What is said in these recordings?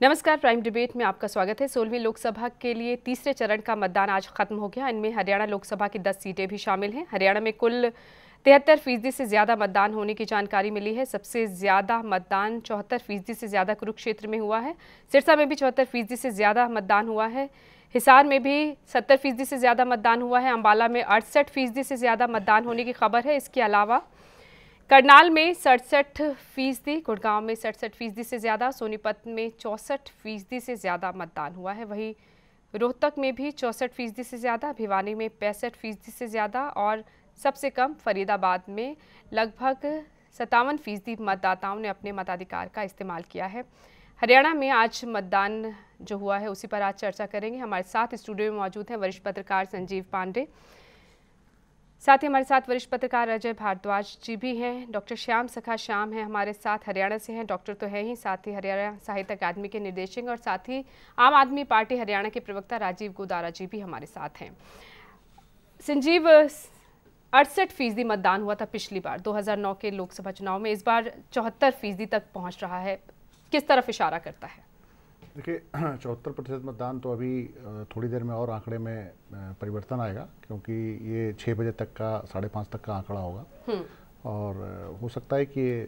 नमस्कार, prime debate में आपका स्वागत है। 16वीं लोकसभा के लिए तीसरे चरण का मतदान आज खत्म हो गया। इनमें हरियाणा लोकसभा की 10 सीटें भी शामिल हैं। हरियाणा में कुल 73% से ज़्यादा मतदान होने की जानकारी मिली है। सबसे ज़्यादा मतदान 74% से ज़्यादा कुरुक्षेत्र में हुआ है। सिरसा में भी 74% से ज़्यादा मतदान हुआ है। हिसार में भी 70% से ज़्यादा मतदान हुआ है। अम्बाला में 68% से ज़्यादा मतदान होने की खबर है। इसके अलावा करनाल में 67%, गुड़गांव में 67% से ज़्यादा, सोनीपत में 64% से ज़्यादा मतदान हुआ है। वहीं रोहतक में भी 64% से ज़्यादा, भिवानी में 65% से ज़्यादा और सबसे कम फरीदाबाद में लगभग 57% मतदाताओं ने अपने मताधिकार का इस्तेमाल किया है। हरियाणा में आज मतदान जो हुआ है उसी पर आज चर्चा करेंगे। हमारे साथ स्टूडियो में मौजूद हैं वरिष्ठ पत्रकार संजीव पांडे, साथ ही हमारे साथ वरिष्ठ पत्रकार अजय भारद्वाज जी भी हैं। डॉक्टर श्याम सखा श्याम हैं हमारे साथ, हरियाणा से हैं, डॉक्टर तो है ही, साथ ही हरियाणा साहित्य अकादमी के निदेशक और साथ ही आम आदमी पार्टी हरियाणा के प्रवक्ता राजीव गोदारा जी भी हमारे साथ हैं। संजीव, 68% मतदान हुआ था पिछली बार 2009 के लोकसभा चुनाव में, इस बार 74% तक पहुँच रहा है। किस तरफ इशारा करता है? देखिए, 74% मतदान तो अभी थोड़ी देर में और आंकड़े में परिवर्तन आएगा, क्योंकि ये 6 बजे तक का 5:30 तक का आंकड़ा होगा और हो सकता है कि ये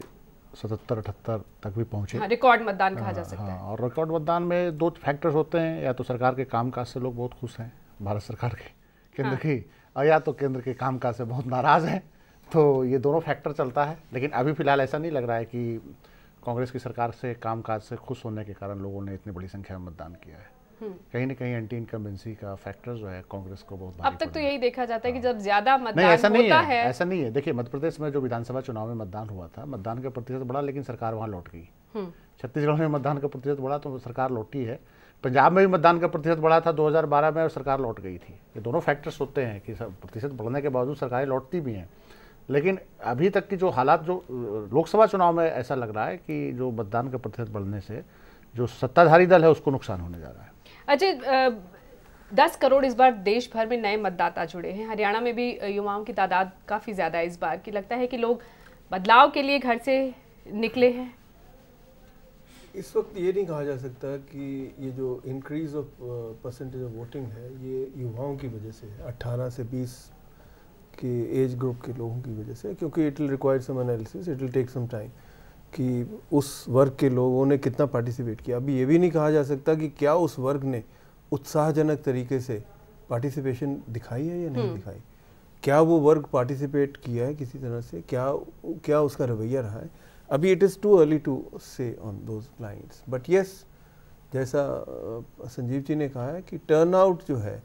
77-78 तक भी पहुंचे। रिकॉर्ड मतदान कहा जा सकता है। और रिकॉर्ड मतदान में 2 फैक्टर्स होते हैं, या तो सरकार के कामकाज से लोग बहुत खुश हैं, भारत सरकार के केंद्र की, और या तो केंद्र के कामकाज से बहुत नाराज़ हैं। तो ये दोनों फैक्टर चलता है, लेकिन अभी फिलहाल ऐसा नहीं लग रहा है कि कांग्रेस की सरकार से कामकाज से खुश होने के कारण लोगों ने इतनी बड़ी संख्या में मतदान किया है। कहीं ना कहीं एंटी इनकम्बेंसी का फैक्टर जो है कांग्रेस को बहुत भारी अब तक तो यही देखा जाता है कि जब ज्यादा मतदान नहीं, ऐसा होता है। ऐसा नहीं है। देखिए, मध्य प्रदेश में जो विधानसभा चुनाव में मतदान हुआ था, मतदान का प्रतिशत बढ़ा, लेकिन सरकार वहाँ लौट गई। छत्तीसगढ़ में मतदान का प्रतिशत बढ़ा तो सरकार लौटी है। पंजाब में भी मतदान का प्रतिशत बढ़ा था 2012 में और सरकार लौट गई थी। ये दोनों फैक्टर्स होते हैं कि प्रतिशत बढ़ने के बावजूद सरकारें लौटती भी हैं। लेकिन अभी तक की जो हालात, जो लोकसभा चुनाव में ऐसा लग रहा है कि जो मतदान का प्रतिशत बढ़ने से जो सत्ताधारी दल है उसको नुकसान होने जा रहा है। अजय, 10 करोड़ इस बार देश भर में नए मतदाता जुड़े हैं। हरियाणा में भी युवाओं की तादाद काफ़ी ज़्यादा है इस बार की। लगता है कि लोग बदलाव के लिए घर से निकले हैं। इस वक्त ये नहीं कहा जा सकता कि ये जो increase of percentage of voting है ये युवाओं की वजह से है, 18 से 20 के एज ग्रुप के लोगों की वजह से, क्योंकि it will require some analysis, it will take some time कि उस वर्ग के लोगों ने कितना पार्टिसिपेट किया। अभी ये भी नहीं कहा जा सकता कि क्या उस वर्ग ने उत्साहजनक तरीके से पार्टिसिपेशन दिखाई है या नहीं दिखाई। क्या वो वर्ग पार्टिसिपेट किया है किसी तरह से, क्या उसका रवैया रहा है। अभी it is too early to say on those lines, but yes, जैसा संजीव जी ने कहा है कि टर्नआउट जो है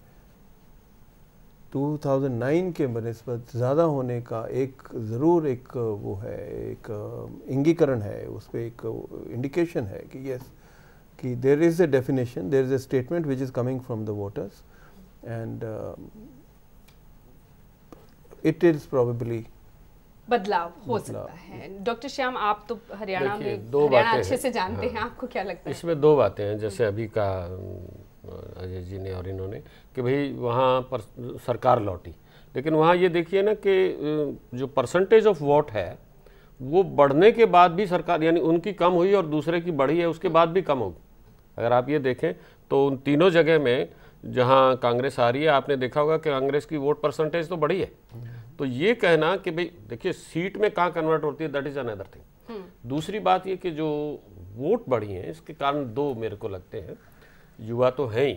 2009 के बनिस्बत ज़्यादा होने का एक ज़रूर एक वो है, एक इंगीकरण है, उस पर एक इंडिकेशन है कि यस, कि there is a definition, there is a statement which is coming from the voters and it is probably बदलाव हो सकता है। डॉक्टर श्याम, आप तो हरियाणा में हरियाणा अच्छे से जानते हैं, आपको क्या लगता है? इसमें 2 बातें हैं, जैसे अभी का अजय जी ने और इन्होंने कि भाई वहाँ पर सरकार लौटी, लेकिन वहाँ ये देखिए ना कि जो परसेंटेज ऑफ वोट है वो बढ़ने के बाद भी सरकार, यानी उनकी कम हुई और दूसरे की बढ़ी है, उसके बाद भी कम होगी। अगर आप ये देखें तो उन तीनों जगह में जहाँ कांग्रेस आ रही है, आपने देखा होगा कि कांग्रेस की वोट परसेंटेज तो बढ़ी है। तो ये कहना कि भाई देखिए सीट में कहाँ कन्वर्ट होती है, दैट इज़ अनदर थिंग। दूसरी बात ये कि जो वोट बढ़ी हैं इसके कारण 2 मेरे को लगते हैं। युवा तो हैं ही,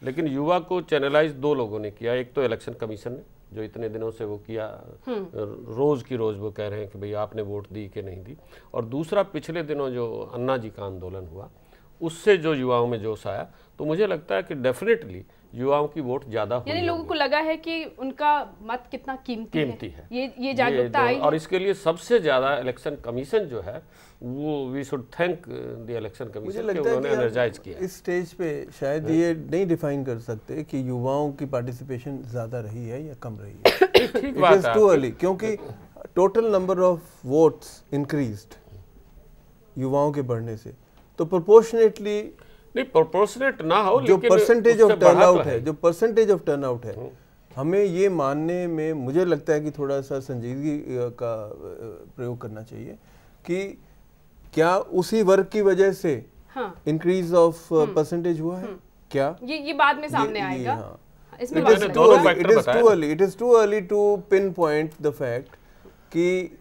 लेकिन युवा को चैनलाइज 2 लोगों ने किया। एक तो इलेक्शन कमीशन ने, जो इतने दिनों से वो किया, रोज़ की रोज़ वो कह रहे हैं कि भाई आपने वोट दी कि नहीं दी। और दूसरा, पिछले दिनों जो अन्ना जी का आंदोलन हुआ उससे जो युवाओं में जोश आया, तो मुझे लगता है कि डेफिनेटली युवाओं की वोट ज़्यादा हुई। यानी लोगों को लगा है कि उनका मत कितना कीमती है। ये जागरूकता आई। और इसके लिए सबसे ज़्यादा इलेक्शन कमीशन जो है वो we should thank the election commission कि उन्होंने एनर्जाइज किया। इस स्टेज पे शायद ये नहीं डिफाइन कर सकते कि युवाओं की पार्टिसिपेशन ज़्यादा रही है या कम रही है। ठीक बात है। इट इज़ टू अर्ली, क्योंकि total number of votes increased युवाओं के बढ़ने से, तो प्रोपोर्शनेटली नहीं, प्रोपोर्शनेट ना हो, जो परसेंटेज ऑफ टर्नआउट है, जो परसेंटेज ऑफ टर्नआउट है, हमें ये मानने में मुझे लगता है कि थोड़ा सा संजीदगी का प्रयोग करना चाहिए कि क्या उसी वर्ग की वजह से इंक्रीज ऑफ परसेंटेज हुआ है क्या? ये बाद में सामने आएगा। हाँ। इसमें It is too early to pinpoint the fact कि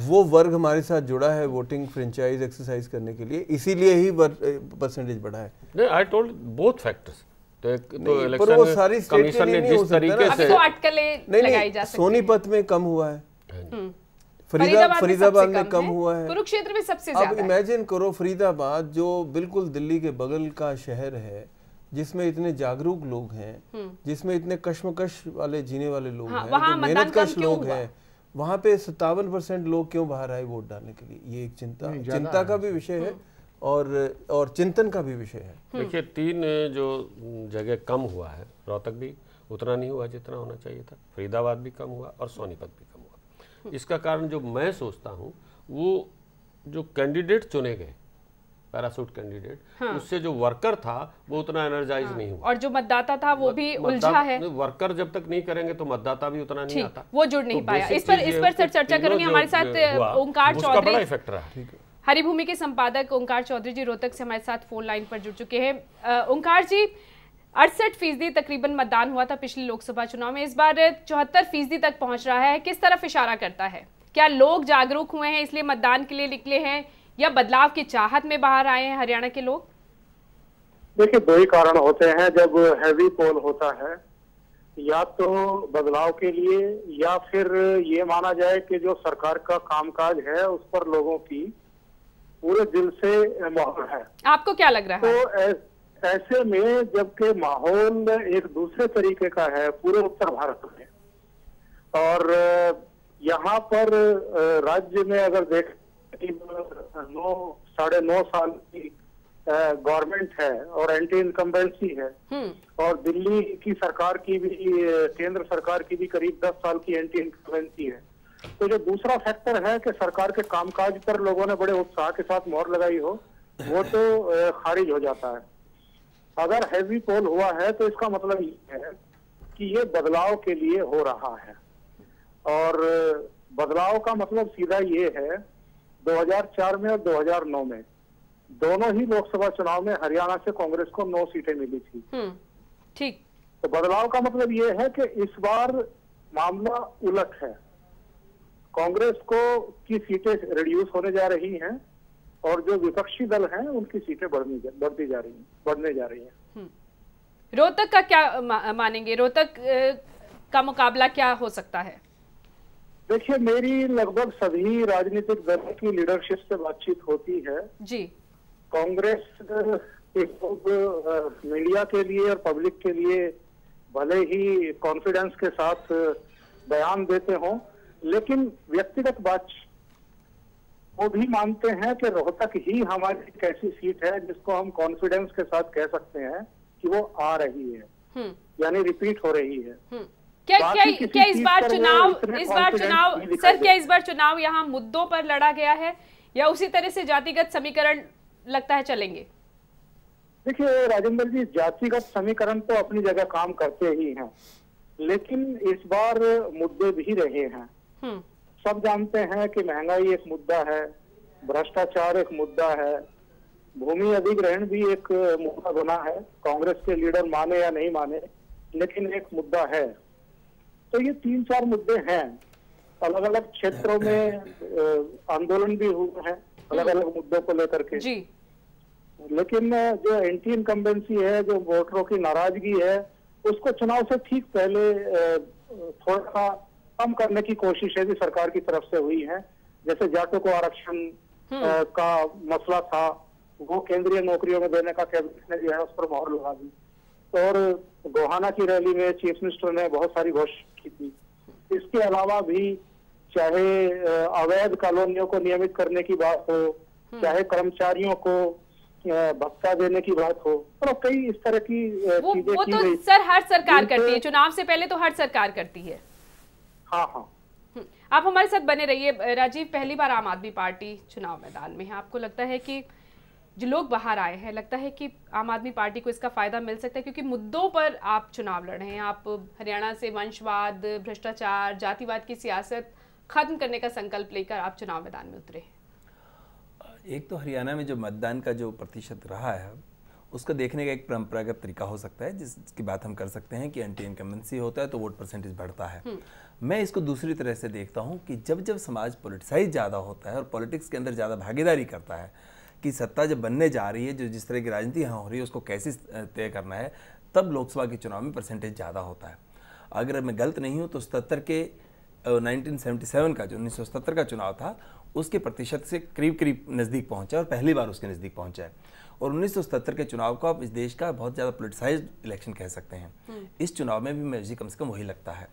वो वर्ग हमारे साथ जुड़ा है वोटिंग फ्रेंचाइज एक्सरसाइज करने के लिए, इसीलिए ही परसेंटेज बढ़ा है। नहीं, I told both factors। तो पर वो सारी कमीशन ने जिस तरीके से नहीं, सोनीपत में कम हुआ है, फरीदाबाद में कम हुआ है, कुरुक्षेत्र में सबसे ज्यादा। अब इमेजिन करो फरीदाबाद जो बिल्कुल दिल्ली के बगल का शहर है, जिसमें इतने जागरूक लोग हैं, जिसमें इतने कश्मकश वाले जीने वाले लोग हैं, जो मेहनतकश लोग हैं, वहाँ पे 57% लोग क्यों बाहर आए वोट डालने के लिए? ये एक चिंता का भी विषय है और चिंतन का भी विषय है। देखिए 3 जो जगह कम हुआ है, रोहतक भी उतना नहीं हुआ जितना होना चाहिए था, फरीदाबाद भी कम हुआ और सोनीपत भी कम हुआ। इसका कारण जो मैं सोचता हूँ, वो जो कैंडिडेट चुने गए, पैरासूट कैंडिडेट, उससे जो वर्कर था वो उतना एनर्जाइज नहीं हुआ, और जो मतदाता था वो भी उलझा है। वर्कर जब तक नहीं करेंगे तो मतदाता भी उतना नहीं आता, वो जुड़ नहीं पाया। इस पर सर चर्चा करेंगे। हमारे साथ ओंकार चौधरी, बड़ा इफेक्ट रहा। हरिभूमि के संपादक ओंकार चौधरी जी रोहतक से हमारे साथ फोन लाइन पर जुड़ चुके हैं। ओंकार जी, 68% तकरीबन मतदान हुआ था पिछले लोकसभा चुनाव में, इस बार 74% तक पहुंच रहा है। किस तरफ इशारा करता है? क्या लोग जागरूक हुए हैं इसलिए मतदान के लिए निकले हैं, या बदलाव की चाहत में बाहर आए हैं हरियाणा के लोग? देखिए, 2 ही कारण होते हैं जब हैवी पोल होता है, या तो बदलाव के लिए, या फिर ये माना जाए कि जो सरकार का कामकाज है उस पर लोगों की पूरे दिल से मोहर है। आपको क्या लग रहा है? तो ऐसे में जबकि माहौल एक दूसरे तरीके का है पूरे उत्तर भारत में, और यहाँ पर राज्य में अगर देख 9-9.5 साल की गवर्नमेंट है और एंटी इनकम्बेंसी है, और दिल्ली की सरकार की भी, केंद्र सरकार की भी करीब 10 साल की एंटी इनकम्बेंसी है। तो जो दूसरा फैक्टर है कि सरकार के कामकाज पर लोगों ने बड़े उत्साह के साथ मोहर लगाई हो, वो तो खारिज हो जाता है। अगर हैवी पोल हुआ है तो इसका मतलब ये है कि ये बदलाव के लिए हो रहा है, और बदलाव का मतलब सीधा ये है, 2004 में और 2009 में दोनों ही लोकसभा चुनाव में हरियाणा से कांग्रेस को 9 सीटें मिली थी। ठीक। तो बदलाव का मतलब ये है कि इस बार मामला उलट है, कांग्रेस को की सीटें रिड्यूस होने जा रही हैं और जो विपक्षी दल हैं उनकी सीटें बढ़ने जा रही हैं। रोहतक का क्या मानेंगे? रोहतक का मुकाबला क्या हो सकता है? देखिए, मेरी लगभग सभी राजनीतिक दलों की लीडरशिप से बातचीत होती है जी। कांग्रेस मीडिया के लिए और पब्लिक के लिए भले ही कॉन्फिडेंस के साथ बयान देते हों, लेकिन व्यक्तिगत बातचीत वो भी मानते हैं कि रोहतक ही हमारी एक ऐसी सीट है जिसको हम कॉन्फिडेंस के साथ कह सकते हैं कि वो आ रही है, यानी रिपीट हो रही है। क्या इस बार चुनाव यहाँ मुद्दों पर लड़ा गया है, या उसी तरह से जातिगत समीकरण लगता है चलेंगे? देखिए राजेंद्र जी, जातिगत समीकरण तो अपनी जगह काम करते ही हैं, लेकिन इस बार मुद्दे भी रहे हैं। सब जानते हैं कि महंगाई एक मुद्दा है, भ्रष्टाचार एक मुद्दा है, भूमि अधिग्रहण भी एक मुद्दा बना है, कांग्रेस के लीडर माने या नहीं माने, लेकिन एक मुद्दा है। तो ये 3-4 मुद्दे हैं। अलग अलग क्षेत्रों में आंदोलन भी हुए हैं अलग अलग मुद्दों को लेकर के जी। लेकिन जो एंटी इनकम्बेंसी है, जो वोटरों की नाराजगी है, उसको चुनाव से ठीक पहले थोड़ा कम करने की कोशिश है भी सरकार की तरफ से हुई है। जैसे जाटों को आरक्षण का मसला था, वो केंद्रीय नौकरियों में देने का कैबिनेट ने जो है उस पर मोहर लगा दी। और गोहाना की रैली में चीफ मिनिस्टर ने बहुत सारी घोषणा की थी। इसके अलावा भी चाहे अवैध कॉलोनियों को नियमित करने की बात हो, चाहे कर्मचारियों को भत्ता देने की बात हो, तो कई इस तरह की चीजें वो तो सर हर सरकार करती है, चुनाव से पहले तो हर सरकार करती है। हाँ। आप हमारे साथ बने रहिए। राजीव, पहली बार आम आदमी पार्टी चुनाव मैदान में है, आपको लगता है कि जो लोग बाहर आए हैं, लगता है कि आम आदमी पार्टी को इसका फायदा मिल सकता है, क्योंकि मुद्दों पर आप चुनाव लड़ रहे हैं। आप हरियाणा से वंशवाद, भ्रष्टाचार, जातिवाद की सियासत खत्म करने का संकल्प लेकर आप चुनाव मैदान में उतरे हैं। एक तो हरियाणा में जो मतदान का जो प्रतिशत रहा है उसका देखने का एक परंपरागत तरीका हो सकता है, जिसकी बात हम कर सकते हैं कि एंटी इनकम्बेंसी होता है तो वोट परसेंटेज बढ़ता है। मैं इसको दूसरी तरह से देखता हूँ कि जब जब समाज पॉलिटिसाइज ज़्यादा होता है और पॉलिटिक्स के अंदर ज़्यादा भागीदारी करता है कि सत्ता जब बनने जा रही है, जो जिस तरह की राजनीति यहाँ हो रही है उसको कैसे तय करना है, तब लोकसभा के चुनाव में परसेंटेज ज़्यादा होता है। अगर मैं गलत नहीं हूँ तो 77 के 1977 का जो 1977 का चुनाव था उसके प्रतिशत से करीब करीब नज़दीक पहुँचा और पहली बार उसके नज़दीक पहुँचा है। और 1977 के चुनाव को आप इस देश का बहुत ज़्यादा पोलिटिसाइज्ड इलेक्शन कह सकते हैं। इस चुनाव में भी मुझे कम से कम वही लगता है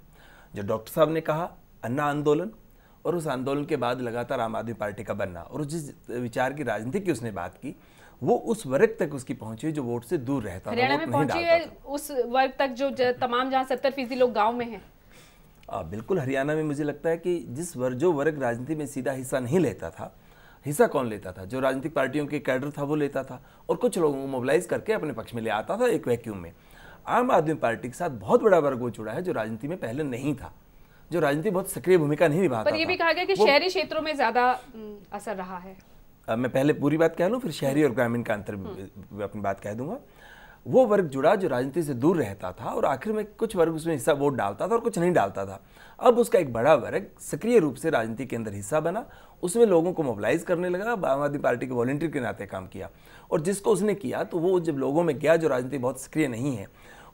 जो डॉक्टर साहब ने कहा, अन्ना आंदोलन, और उस आंदोलन के बाद लगातार आम आदमी पार्टी का बनना और जिस विचार की राजनीति की उसने बात की वो उस वर्ग तक उसकी पहुंची जो वोट से दूर रहता था, हरियाणा में पहुंची है उस वर्ग तक जो तमाम जहां 70% लोग गांव में हैं। बिल्कुल, हरियाणा में मुझे लगता है कि जो वर्ग राजनीति में सीधा हिस्सा नहीं लेता था, हिस्सा कौन लेता था? जो राजनीतिक पार्टियों के कैडर था वो लेता था और कुछ लोगों को मोबिलाइज करके अपने पक्ष में ले आता था एक वैक्यूम में। आम आदमी पार्टी के साथ बहुत बड़ा वर्ग वो जुड़ा है जो राजनीति में पहले नहीं था, जो राजनीति बहुत सक्रिय भूमिका नहीं निभाता था। पर ये भी कहा गया कि शहरी क्षेत्रों में ज्यादा असर रहा है। मैं पहले पूरी बात कह लूं फिर शहरी और ग्रामीण का अंतर अपनी बात कह दूंगा। वो वर्ग जुड़ा जो राजनीति से दूर रहता था और आखिर में कुछ वर्ग उसमें हिस्सा वोट डालता था और कुछ नहीं डालता था। अब उसका एक बड़ा वर्ग सक्रिय रूप से राजनीति के अंदर हिस्सा बना, उसमें लोगों को मोबिलाइज करने लगा, आम आदमी पार्टी के वॉलंटियर के नाते काम किया और जिसको उसने किया तो वो जब लोगों में गया जो राजनीति बहुत सक्रिय नहीं है,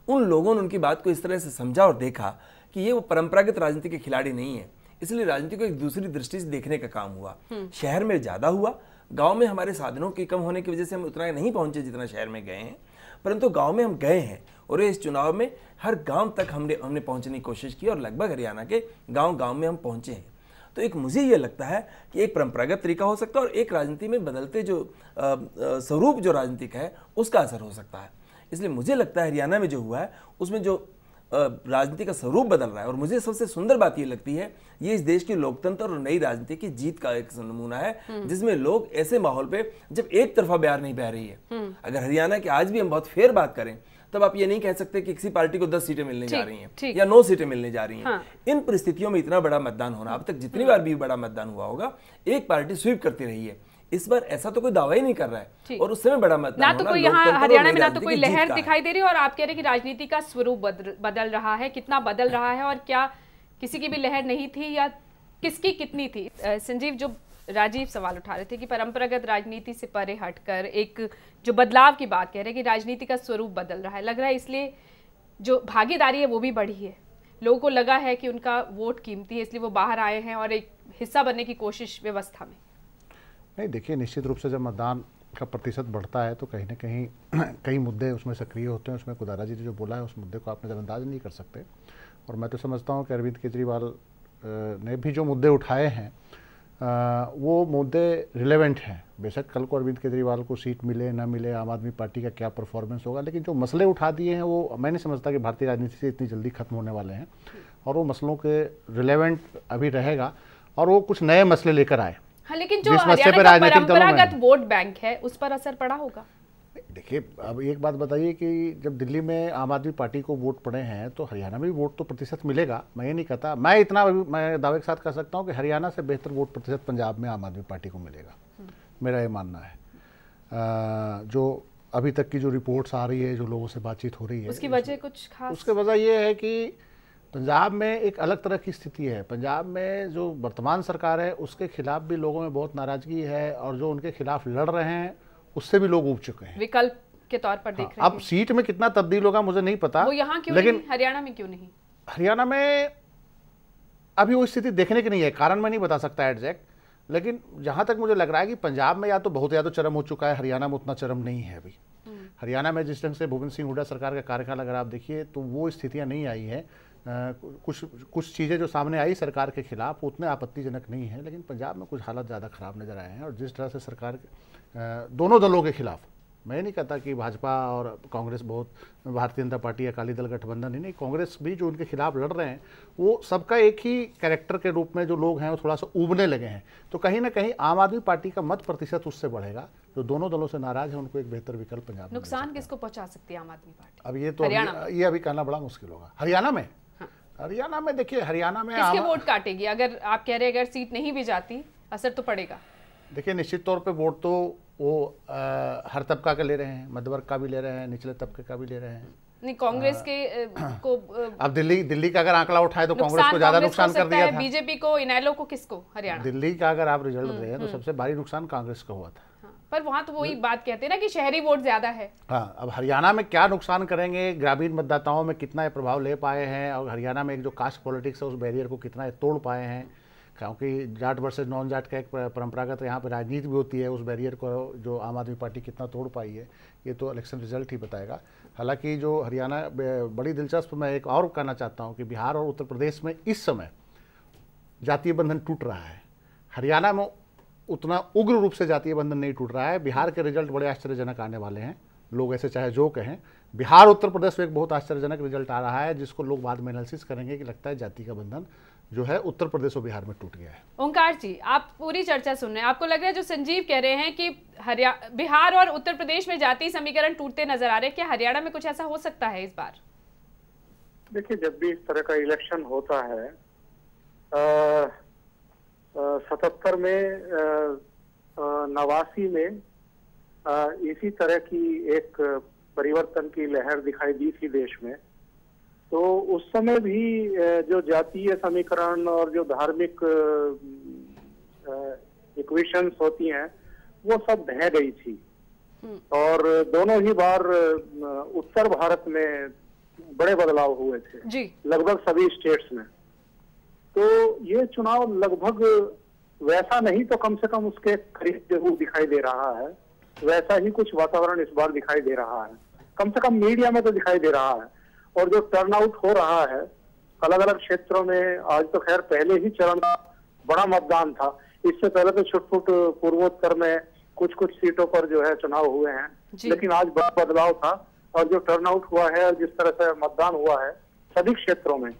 उन लोगों ने उनकी बात को इस तरह से समझा और देखा कि ये वो परंपरागत राजनीति के खिलाड़ी नहीं है, इसलिए राजनीति को एक दूसरी दृष्टि से देखने का काम हुआ। शहर में ज़्यादा हुआ, गांव में हमारे साधनों की कम होने की वजह से हम उतना नहीं पहुंचे जितना शहर में गए हैं, परंतु गांव में हम गए हैं और इस चुनाव में हर गांव तक हमने पहुंचने की कोशिश की और लगभग हरियाणा के गांव में हम पहुंचे हैं। तो एक मुझे ये लगता है कि एक परंपरागत तरीका हो सकता है और एक राजनीति में बदलते जो स्वरूप जो राजनीति का है उसका असर हो सकता है। इसलिए मुझे लगता है हरियाणा में जो हुआ है उसमें जो राजनीति का स्वरूप बदल रहा है और मुझे सबसे सुंदर बात ये लगती है ये इस देश की लोकतंत्र और नई राजनीति की जीत का एक नमूना है जिसमें लोग ऐसे माहौल पे जब एक तरफा बयार नहीं बह रही है। अगर हरियाणा की आज भी हम बहुत फेयर बात करें तब आप ये नहीं कह सकते कि किसी पार्टी को 10 सीटें मिलने जा रही हैं या 9 सीटें मिलने जा रही हैं। इन परिस्थितियों में इतना बड़ा मतदान होना, अब तक जितनी बार भी बड़ा मतदान हुआ होगा एक पार्टी स्वीप करती रही है, इस बार ऐसा तो कोई दावा ही नहीं कर रहा है और उस समय बड़ा मतदान ना तो कोई यहाँ हरियाणा में ना तो कोई लहर दिखाई दे रही है और आप कह रहे हैं कि राजनीति का स्वरूप बदल रहा है, कितना बदल रहा है और क्या किसी की भी लहर नहीं थी या किसकी कितनी थी? संजीव, जो राजीव सवाल उठा रहे थे कि परंपरागत राजनीति से परे हटकर एक जो बदलाव की बात कह रहे हैं कि राजनीति का स्वरूप बदल रहा है, लग रहा है इसलिए जो भागीदारी है वो भी बढ़ी है, लोगों को लगा है कि उनका वोट कीमती है इसलिए वो बाहर आए हैं और एक हिस्सा बनने की कोशिश व्यवस्था में। नहीं, देखिए, निश्चित रूप से जब मतदान का प्रतिशत बढ़ता है तो कहीं ना कहीं कई मुद्दे उसमें सक्रिय होते हैं। उसमें कुदारा जी ने जो बोला है उस मुद्दे को आप नज़रअंदाज नहीं कर सकते और मैं तो समझता हूँ कि अरविंद केजरीवाल ने भी जो मुद्दे उठाए हैं वो मुद्दे रिलेवेंट हैं। बेशक कल को अरविंद केजरीवाल को सीट मिले ना मिले, आम आदमी पार्टी का क्या परफॉर्मेंस होगा, लेकिन जो मसले उठा दिए हैं वो मैं नहीं समझता कि भारतीय राजनीति से इतनी जल्दी खत्म होने वाले हैं और वो मसलों के रिलेवेंट अभी रहेगा और वो कुछ नए मसले लेकर आए। हाँ, लेकिन जो हरियाणा का परंपरागत वोट बैंक है उस पर असर पड़ा होगा। देखिए, अब एक बात बताइए कि जब दिल्ली में आम आदमी पार्टी को वोट पड़े हैं तो हरियाणा में भी वोट तो प्रतिशत मिलेगा, मैं ये नहीं कहता। मैं दावे के साथ कह सकता हूँ कि हरियाणा से बेहतर वोट प्रतिशत पंजाब में आम आदमी पार्टी को मिलेगा, मेरा ये मानना है। जो अभी तक की जो रिपोर्ट्स आ रही है, जो लोगों से बातचीत हो रही है, उसकी वजह कुछ खास? उसकी वजह ये है कि पंजाब में एक अलग तरह की स्थिति है। पंजाब में जो वर्तमान सरकार है उसके खिलाफ भी लोगों में बहुत नाराजगी है और जो उनके खिलाफ लड़ रहे हैं उससे भी लोग उब चुके हैं, विकल्प के तौर पर देख रहे हैं। अब सीट में कितना तब्दील होगा मुझे नहीं पता, वो यहाँ क्यों लेकिन नहीं, हरियाणा में क्यों नहीं? हरियाणा में अभी वो स्थिति देखने की नहीं है, कारण मैं नहीं बता सकता एग्जैक्ट, लेकिन जहां तक मुझे लग रहा है कि पंजाब में या तो बहुत ज़्यादा चरम हो चुका है, हरियाणा में उतना चरम नहीं है अभी। हरियाणा में जिस ढंग से भूपेंद्र सिंह हुड्डा सरकार का कार्यकाल अगर आप देखिए तो वो स्थितियाँ नहीं आई है। कुछ चीज़ें जो सामने आई सरकार के खिलाफ उतने आपत्तिजनक नहीं है, लेकिन पंजाब में कुछ हालत ज़्यादा ख़राब नज़र आए हैं और जिस तरह से सरकार दोनों दलों के खिलाफ, मैं नहीं कहता कि भाजपा और कांग्रेस बहुत, भारतीय जनता पार्टी अकाली दल गठबंधन ही नहीं, कांग्रेस भी जो उनके खिलाफ लड़ रहे हैं वो सबका एक ही कैरेक्टर के रूप में जो लोग हैं वो थोड़ा सा उबने लगे हैं। तो कहीं ना कहीं आम आदमी पार्टी का मत प्रतिशत उससे बढ़ेगा, जो दोनों दलों से नाराज है उनको एक बेहतर विकल्प पंजाब में। नुकसान किसको पहुंचा सकती है आम आदमी पार्टी? अब ये तो ये अभी कहना बड़ा मुश्किल होगा। हरियाणा में हरियाणा में देखिए, हरियाणा में किसके वोट काटेगी? अगर आप कह रहे हैं अगर सीट नहीं भी जाती असर तो पड़ेगा। देखिए, निश्चित तौर पे वोट तो वो हर तबका का ले रहे हैं, मध्य वर्ग का भी ले रहे हैं, निचले तबके का भी ले रहे हैं। नहीं, कांग्रेस के को अब दिल्ली का अगर आंकड़ा उठाए तो कांग्रेस को ज्यादा नुकसान कर दिया था। बीजेपी को, इनेलो को, किसको? हरियाणा दिल्ली का अगर आप रिजल्ट रहे तो सबसे भारी नुकसान कांग्रेस का हुआ था। हाँ, पर वहां तो वही बात कहते हैं ना कि शहरी वोट ज्यादा है। हाँ, अब हरियाणा में क्या नुकसान करेंगे, ग्रामीण मतदाताओं में कितना ये प्रभाव ले पाए हैं, और हरियाणा में एक जो कास्ट पॉलिटिक्स है उस बैरियर को कितना ये तोड़ पाए हैं, क्योंकि जाट वर्सेस नॉन जाट का एक परंपरागत यहाँ पर राजनीति भी होती है, उस बैरियर को जो आम आदमी पार्टी कितना तोड़ पाई है ये तो इलेक्शन रिजल्ट ही बताएगा। हालांकि जो हरियाणा बड़ी दिलचस्प, मैं एक और कहना चाहता हूँ कि बिहार और उत्तर प्रदेश में इस समय जातीय बंधन टूट रहा है। हरियाणा में उतना उग्र रूप से जातीय बंधन नहीं टूट रहा है। बिहार के रिजल्ट बड़े आश्चर्यजनक आने वाले हैं, लोग ऐसे चाहे जो कहें। बिहार उत्तर प्रदेश में एक बहुत आश्चर्यजनक रिजल्ट आ रहा है, जिसको लोग बाद में एनालिसिस करेंगे कि लगता है जाति का बंधन जो है उत्तर प्रदेश और बिहार में टूट गया है। ओंकार जी, आप पूरी चर्चा सुन रहे हैं, आपको लग रहा है जो संजीव कह रहे हैं कि बिहार और उत्तर प्रदेश में जातीय समीकरण टूटते नजर आ रहे हैं, क्या हरियाणा में कुछ ऐसा हो सकता है इस बार? देखिए, जब भी इस तरह का इलेक्शन होता है, 77 में, 89 में इसी तरह की एक परिवर्तन की लहर दिखाई दी थी देश में, तो उस समय भी जो जातीय समीकरण और जो धार्मिक इक्वेशंस होती हैं वो सब ढह गई थी। और दोनों ही बार उत्तर भारत में बड़े बदलाव हुए थे जी, लगभग सभी स्टेट्स में। तो ये चुनाव लगभग वैसा नहीं तो कम से कम उसके करीब जरूर दिखाई दे रहा है। वैसा ही कुछ वातावरण इस बार दिखाई दे रहा है, कम से कम मीडिया में तो दिखाई दे रहा है। और जो टर्नआउट हो रहा है अलग अलग क्षेत्रों में, आज तो खैर पहले ही चरण का बड़ा मतदान था, इससे पहले तो छुटपुट पूर्वोत्तर में कुछ कुछ सीटों पर जो है चुनाव हुए हैं, लेकिन आज बड़ा बदलाव था। और जो टर्नआउट हुआ है और जिस तरह से मतदान हुआ है सभी क्षेत्रों में,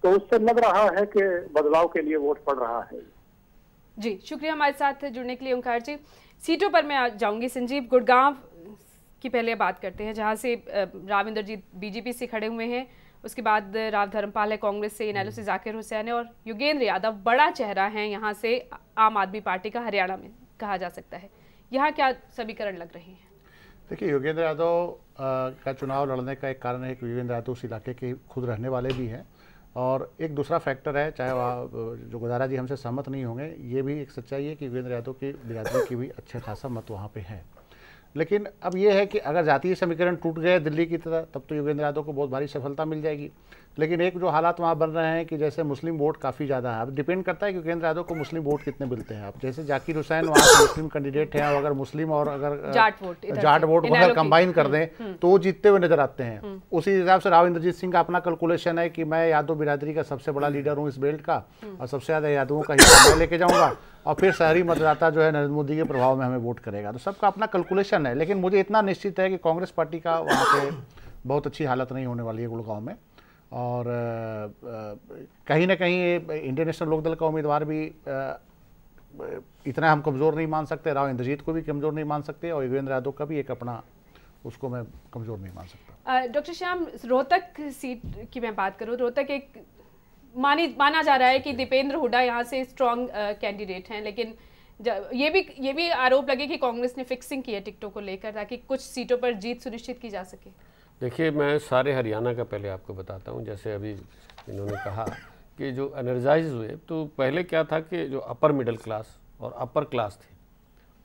तो उससे लग रहा है कि बदलाव के लिए वोट पड़ रहा है। जी, शुक्रिया हमारे साथ जुड़ने के लिए ओंकार जी। सीटों पर मैं जाऊंगी। संजीव, गुड़गांव की पहले बात करते हैं, जहां से राव इंद्रजीत बीजेपी से खड़े हुए हैं, उसके बाद राव धर्मपाल है कांग्रेस से, इनेलो से जाकिर हुसैन है, और योगेंद्र यादव बड़ा चेहरा है यहाँ से आम आदमी पार्टी का, हरियाणा में कहा जा सकता है। यहाँ क्या समीकरण लग रहे हैं? देखिए, योगेंद्र यादव का चुनाव लड़ने का एक कारण है कि योगेंद्र यादव उस इलाके के खुद रहने वाले भी हैं, और एक दूसरा फैक्टर है, चाहे वह जो गुजारा जी हमसे सहमत नहीं होंगे, ये भी एक सच्चाई है कि योगेंद्र यादव की बिरादरी की भी अच्छा खासा मत वहाँ पे है। लेकिन अब ये है कि अगर जातीय समीकरण टूट गए दिल्ली की तरह, तब तो योगेंद्र यादव को बहुत भारी सफलता मिल जाएगी। लेकिन एक जो हालात वहाँ बन रहे हैं कि जैसे मुस्लिम वोट काफ़ी ज़्यादा है, अब डिपेंड करता है कि योगेंद्र यादव को मुस्लिम वोट कितने मिलते हैं। अब जैसे जाकिर हुसैन वहाँ से मुस्लिम कैंडिडेट हैं, और अगर मुस्लिम और अगर जाट वोट अगर कंबाइन कर दें तो वो जीतते हुए नजर आते हैं। उसी हिसाब से राव इंद्रजीत सिंह का अपना कैलकुलेशन है कि मैं यादव बिरादरी का सबसे बड़ा लीडर हूँ इस बेल्ट का, और सबसे ज़्यादा यादवों का हिस्सा मैं लेके जाऊँगा, और फिर शहरी मतदाता जो है नरेंद्र मोदी के प्रभाव में हमें वोट करेगा। तो सबका अपना कैलकुलेशन है। लेकिन मुझे इतना निश्चित है कि कांग्रेस पार्टी का वहाँ पे बहुत अच्छी हालत नहीं होने वाली है गुड़गांव में, और कहीं ना कहीं इंडियन नेशनल लोकदल का उम्मीदवार भी इतना हम कमज़ोर नहीं मान सकते, राव इंद्रजीत को भी कमज़ोर नहीं मान सकते, और योगेंद्र यादव का भी एक अपना, उसको मैं कमज़ोर नहीं मान सकता। डॉक्टर श्याम, रोहतक सीट की मैं बात करूँ, रोहतक एक माना जा रहा है कि दीपेंद्र हुड्डा यहाँ से स्ट्रॉन्ग कैंडिडेट हैं, लेकिन ये भी आरोप लगे कि कांग्रेस ने फिक्सिंग की है टिकटों को लेकर, ताकि कुछ सीटों पर जीत सुनिश्चित की जा सके। देखिए, मैं सारे हरियाणा का पहले आपको बताता हूँ। जैसे अभी इन्होंने कहा कि जो एनर्जाइज हुए, तो पहले क्या था कि जो अपर मिडिल क्लास और अपर क्लास थे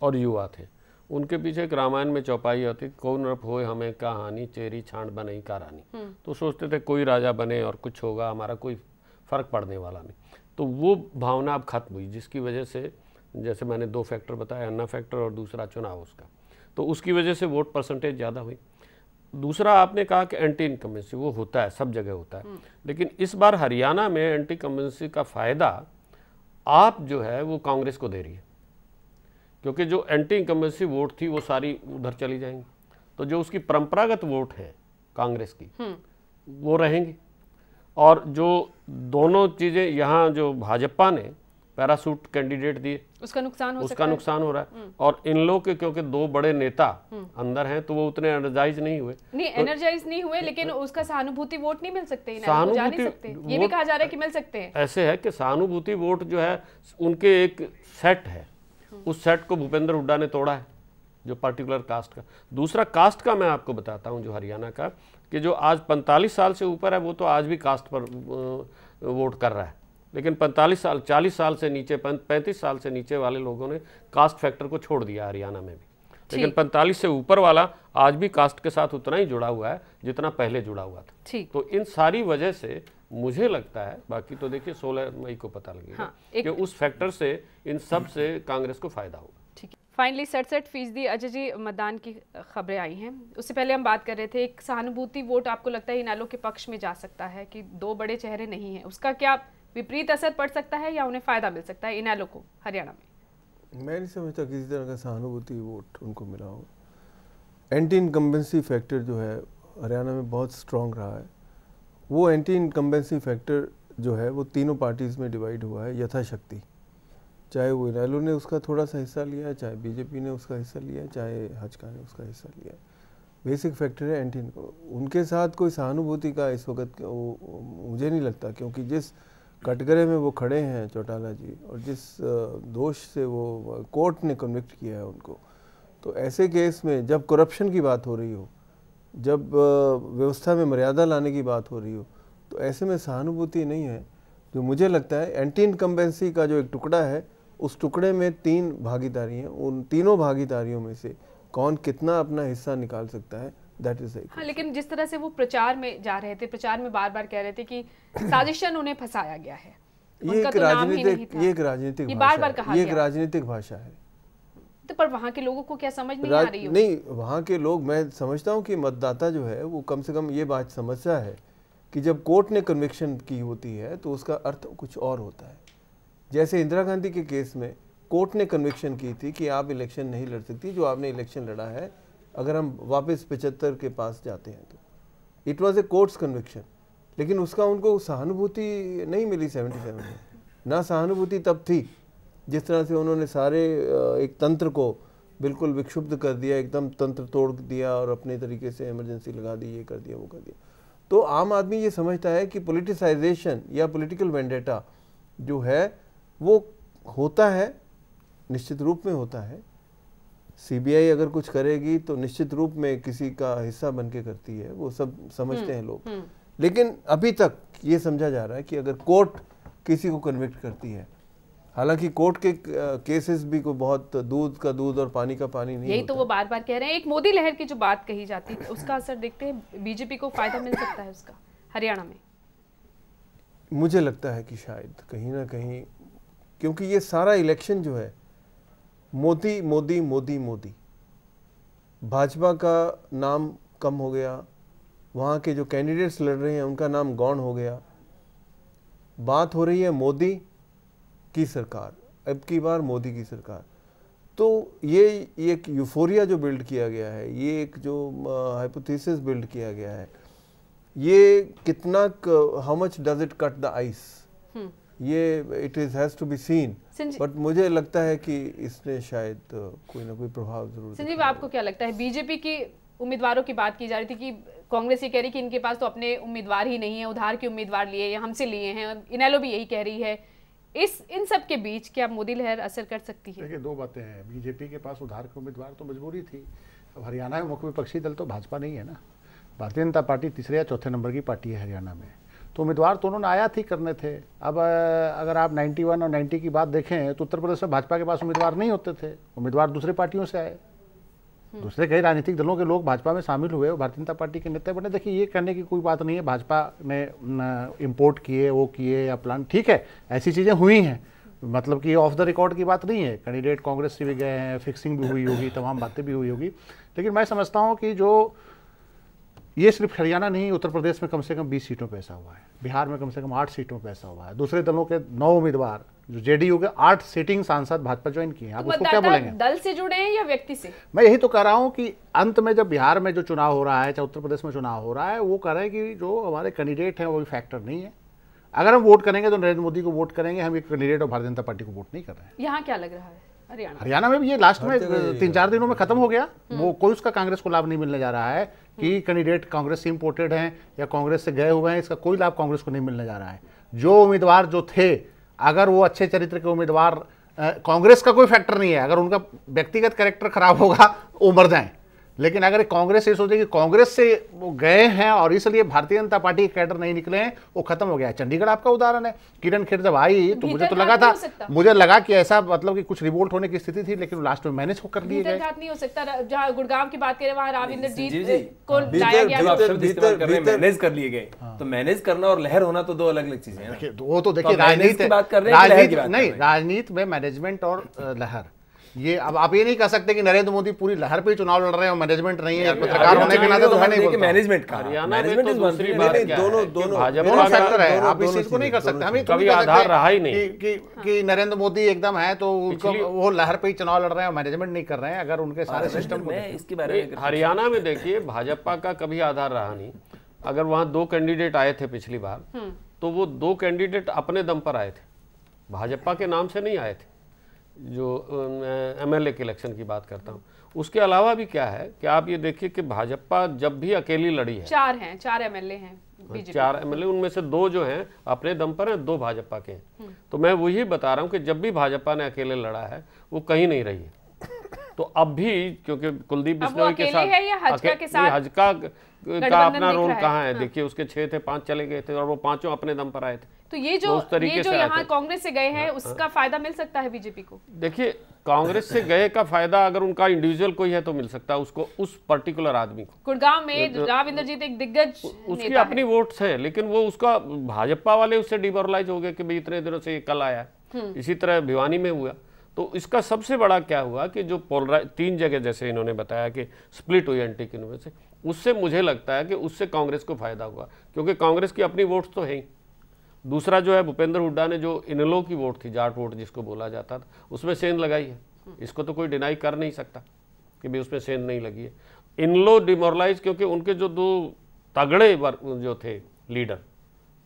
और युवा थे, उनके पीछे एक रामायण में चौपाई होती, कौन रप होए हमें कहानी, चेरी छांड बने का रानी। तो सोचते थे कोई राजा बने और कुछ होगा, हमारा कोई फ़र्क पड़ने वाला नहीं। तो वो भावना अब खत्म हुई, जिसकी वजह से जैसे मैंने दो फैक्टर बताया, अन्ना फैक्टर और दूसरा चुनाव उसका, तो उसकी वजह से वोट परसेंटेज ज़्यादा हुई। दूसरा आपने कहा कि एंटी इनकम्बेंसी, वो होता है, सब जगह होता है, लेकिन इस बार हरियाणा में एंटी इनकम्बेंसी का फ़ायदा आप जो है वो कांग्रेस को दे रही है, क्योंकि जो एंटी इनकम्बेंसी वोट थी वो सारी उधर चली जाएंगी, तो जो उसकी परंपरागत वोट है कांग्रेस की वो रहेंगी। और जो दोनों चीज़ें यहाँ जो भाजपा ने पैरासूट कैंडिडेट दिए, उसका नुकसान हो रहा है। और इन लोग के क्योंकि दो बड़े नेता अंदर हैं, तो वो उतने एनर्जाइज नहीं हुए, एनर्जाइज नहीं हुए, लेकिन उसका सहानुभूति वोट नहीं मिल सकते, ये भी कहा जा रहा है कि मिल सकते हैं। ऐसे है कि सहानुभूति वोट जो है उनके एक सेट है, उस सेट को भूपेंद्र हुड्डा ने तोड़ा है, जो पर्टिकुलर कास्ट का। दूसरा कास्ट का मैं आपको बताता हूं, जो हरियाणा का, कि जो आज 45 साल से ऊपर है वो तो आज भी कास्ट पर वोट कर रहा है, लेकिन 40 साल से नीचे, 35 साल से नीचे वाले लोगों ने कास्ट फैक्टर को छोड़ दिया हरियाणा में भी। लेकिन 45 से ऊपर वाला आज भी कास्ट के साथ उतना ही जुड़ा हुआ है जितना पहले जुड़ा हुआ था। तो इन सारी वजह से मुझे लगता है, बाकी तो देखिए 16 मई को पता लगेगा, कि उस फैक्टर से इन सब से कांग्रेस को फायदा होगा। ठीक है, फाइनली 67% अजय जी मतदान की खबरें आई हैं। उससे पहले हम बात कर रहे थे, एक सहानुभूति वोट आपको लगता है इनेलो के पक्ष में जा सकता है कि दो बड़े चेहरे नहीं हैं, उसका क्या विपरीत असर पड़ सकता है या उन्हें फायदा मिल सकता है इनेलो को हरियाणा में? मैं नहीं समझता किसी तरह का सहानुभूति वोट उनको मिला हो। एंटी इनकम्बेंसी फैक्टर जो है हरियाणा में बहुत स्ट्रॉन्ग रहा है। वो एंटी इनकम्बेंसी फैक्टर जो है वो तीनों पार्टीज़ में डिवाइड हुआ है यथाशक्ति। चाहे वो इनेलो ने उसका थोड़ा सा हिस्सा लिया है, चाहे बीजेपी ने उसका हिस्सा लिया है, चाहे हजका ने उसका हिस्सा लिया है। बेसिक फैक्टर है एंटी, उनके साथ कोई सहानुभूति का इस वक्त मुझे नहीं लगता, क्योंकि जिस कटघरे में वो खड़े हैं चौटाला जी, और जिस दोष से वो कोर्ट ने कन्विक्ट किया है उनको, तो ऐसे केस में जब करप्शन की बात हो रही हो, जब व्यवस्था में मर्यादा लाने की बात हो रही हो, तो ऐसे में सहानुभूति नहीं है। जो मुझे लगता है एंटी इनकम्बेंसी का जो एक टुकड़ा है, उस टुकड़े में 3 भागीदारी हैं, उन तीनों भागीदारियों में से कौन कितना अपना हिस्सा निकाल सकता है, दैट इज इट। हाँ, लेकिन जिस तरह से वो प्रचार में जा रहे थे, प्रचार में बार बार कह रहे थे कि साजिशन उन्हें फंसाया गया है, ये एक राजनीतिक भाषा है। तो पर वहाँ के लोगों को क्या समझ नहीं आ रही हो? नहीं, वहाँ के लोग, मैं समझता हूँ कि मतदाता जो है वो कम से कम ये बात समझता है कि जब कोर्ट ने कन्विक्शन की होती है तो उसका अर्थ कुछ और होता है। जैसे इंदिरा गांधी के केस में कोर्ट ने कन्विक्शन की थी कि आप इलेक्शन नहीं लड़ सकती, जो आपने इलेक्शन लड़ा है, अगर हम वापस 75 के पास जाते हैं तो it was a courts conviction. लेकिन उसका उनको सहानुभूति नहीं मिली 77 में। ना सहानुभूति तब थी जिस तरह से उन्होंने सारे एक तंत्र को बिल्कुल विक्षुब्ध कर दिया, एकदम तंत्र तोड़ दिया और अपने तरीके से इमरजेंसी लगा दी, ये कर दिया, वो कर दिया। तो आम आदमी ये समझता है कि पॉलिटिसाइजेशन या पॉलिटिकल वेंडेटा जो है वो होता है, निश्चित रूप में होता है। सीबीआई अगर कुछ करेगी तो निश्चित रूप में किसी का हिस्सा बन के करती है, वो सब समझते हैं लोग। लेकिन अभी तक ये समझा जा रहा है कि अगर कोर्ट किसी को कन्विक्ट करती है, हालांकि कोर्ट के केसेस भी को बहुत दूध का दूध और पानी का पानी नहीं, यही तो वो बार बार कह रहे हैं। एक मोदी लहर की जो बात कही जाती है, उसका असर देखते हैं, बीजेपी को फायदा मिल सकता है उसका हरियाणा में? मुझे लगता है कि शायद कहीं ना कहीं, क्योंकि ये सारा इलेक्शन जो है मोदी मोदी मोदी मोदी, भाजपा का नाम कम हो गया, वहाँ के जो कैंडिडेट्स लड़ रहे हैं उनका नाम गौण हो गया। बात हो रही है मोदी की सरकार, अब की बार मोदी की सरकार। तो ये एक यूफोरिया जो बिल्ड किया गया है, ये एक जो हाइपोथेसिस बिल्ड किया गया है, ये कितना, how much does it cut the ice, ये it is has to be seen. But मुझे लगता है कि इसने शायद कोई ना कोई प्रभाव जरूर। संजीव, आपको क्या लगता है? बीजेपी की उम्मीदवारों की बात की जा रही थी कि कांग्रेस ये कह रही कि इनके पास तो अपने उम्मीदवार ही नहीं है, उधार के उम्मीदवार लिए या हमसे लिए हैं, इनेलो भी यही कह रही है। इन सब के बीच क्या मोदी लहर असर कर सकती है? देखिए, दो बातें हैं। बीजेपी के पास उधार के उम्मीदवार तो मजबूरी थी। अब हरियाणा में मुख्य विपक्षी दल तो भाजपा नहीं है ना, भारतीय जनता पार्टी तीसरे या चौथे नंबर की पार्टी है हरियाणा में, तो उम्मीदवार तो उन्होंने आयात ही करने थे। अब अगर आप 91 और 90 की बात देखें तो उत्तर प्रदेश में भाजपा के पास उम्मीदवार नहीं होते थे, उम्मीदवार दूसरे पार्टियों से आए, दूसरे कई राजनीतिक दलों के लोग भाजपा में शामिल हुए और भारतीय जनता पार्टी के नेता बने। देखिए, ये कहने की कोई बात नहीं है भाजपा ने इम्पोर्ट किए, वो किए या प्लान, ठीक है, ऐसी चीज़ें हुई हैं, मतलब कि ऑफ द रिकॉर्ड की बात नहीं है। कैंडिडेट कांग्रेस से भी गए हैं, फिक्सिंग भी हुई होगी, तमाम बातें भी हुई होगी। लेकिन मैं समझता हूँ कि जो ये सिर्फ हरियाणा नहीं, उत्तर प्रदेश में कम से कम 20 सीटों पर ऐसा हुआ है, बिहार में कम से कम 8 सीटों पर ऐसा हुआ है। दूसरे दलों के 9 उम्मीदवार, जो जेडीयू के 8 सिटिंग सांसद भाजपा ज्वाइन किए हैं। आप उसको क्या बोलेंगे? दल से जुड़े हैं या व्यक्ति से? मैं यही तो कह रहा हूं कि अंत में जब बिहार में जो चुनाव हो रहा है, चाहे उत्तर प्रदेश में चुनाव हो रहा है, वो कह रहे हैं कि जो हमारे कैंडिडेट हैं वो भी फैक्टर नहीं है। अगर हम वोट करेंगे तो नरेंद्र मोदी को वोट करेंगे, हम एक कैंडिडेट और भारतीय जनता पार्टी को वोट नहीं कर रहे हैं। यहाँ क्या लग रहा है? हरियाणा में भी ये लास्ट में 3-4 दिनों में खत्म हो गया। वो कोई उसका कांग्रेस को लाभ नहीं मिलने जा रहा है कि कैंडिडेट कांग्रेस से इंपोर्टेड हैं या कांग्रेस से गए हुए हैं, इसका कोई लाभ कांग्रेस को नहीं मिलने जा रहा है। जो उम्मीदवार जो थे, अगर वो अच्छे चरित्र के उम्मीदवार कांग्रेस का कोई फैक्टर नहीं है, अगर उनका व्यक्तिगत कैरेक्टर खराब होगा वो मर जाए, लेकिन अगर कांग्रेस ये सोचे कि कांग्रेस से वो गए हैं और इसलिए भारतीय जनता पार्टी के कैडर नहीं निकले हैं, वो खत्म हो गया है। चंडीगढ़ आपका उदाहरण है, किरण खेर जब आई तो मुझे लगा कि ऐसा मतलब कि कुछ रिवोल्ट होने की स्थिति थी, लेकिन लास्ट में मैनेज कर लिए गए। नहीं हो सकता, जहां गुड़गांव की बात करें वहां राविंदरजीत को लाया गया, मैनेज कर लिए गए। तो मैनेज करना और लहर होना तो दो अलग अलग चीजें हैं। वो तो देखिए राजनीति नहीं, राजनीति में मैनेजमेंट और लहर, ये अब आप ये नहीं कह सकते कि नरेंद्र मोदी पूरी लहर पे चुनाव लड़ रहे हैं और मैनेजमेंट नहीं है। पत्रकार होने के नाते तो मैं नहीं बोलता मैनेजमेंट का, मैनेजमेंट तो दूसरी बात क्या है, दोनों फैक्टर है, आप इस चीज को नहीं कर सकते। हमें कभी आधार रहा ही नहीं कि नरेंद्र मोदी एकदम है तो उनको वो लहर पे ही चुनाव लड़ रहे हैं और मैनेजमेंट नहीं कर रहे हैं। अगर उनके सारे सिस्टम को इसके बारे में, हरियाणा में देखिए भाजपा का कभी आधार रहा नहीं। अगर वहां 2 कैंडिडेट आए थे पिछली बार, तो वो 2 कैंडिडेट अपने दम पर आए थे, भाजपा के नाम से नहीं आए थे। जो एमएलए के इलेक्शन की बात करता हूँ, उसके अलावा भी क्या है कि आप ये देखिए कि भाजपा जब भी अकेली लड़ी है, 4 एमएलए हैं, 4 एमएलए, उनमें से 2 जो हैं अपने दम पर हैं, 2 भाजपा के हैं। तो मैं वही बता रहा हूँ कि जब भी भाजपा ने अकेले लड़ा है वो कहीं नहीं रही है। तो अब भी क्योंकि कुलदीप बिश्नोई के साथ हजका का अपना रोल कहाँ है, देखिए उसके 6 थे, 5 चले गए थे और वो 5 अपने दम पर आए थे। तो ये जो यहाँ कांग्रेस से गए हैं उसका फायदा मिल सकता है बीजेपी को? देखिए कांग्रेस से गए का फायदा अगर उनका इंडिविजुअल कोई है तो मिल सकता है उसको, उस पर्टिकुलर आदमी को। गुड़गांव में राविंदरजीत एक दिग्गज उसकी अपनी वोट्स है, लेकिन वो उसका भाजपा वाले उससे डिमोरलाइज हो गए कि भाई इतने दिनों से ये कल आया है। इसी तरह भिवानी में हुआ। तो इसका सबसे बड़ा क्या हुआ कि जो 3 जगह जैसे इन्होंने बताया कि स्प्लिट हुई एंटी यूनिवर्सिटी, उससे मुझे लगता है कि उससे कांग्रेस को फायदा हुआ, क्योंकि कांग्रेस की अपनी वोट्स तो है ही। दूसरा जो है भूपेंद्र हुड्डा ने जो इनलो की वोट थी, जाट वोट जिसको बोला जाता था, उसमें सेंध लगाई है। इसको तो कोई डिनाई कर नहीं सकता कि भाई उसमें सेंध नहीं लगी है। इनलो डिमोरलाइज, क्योंकि उनके जो 2 तगड़े जो थे लीडर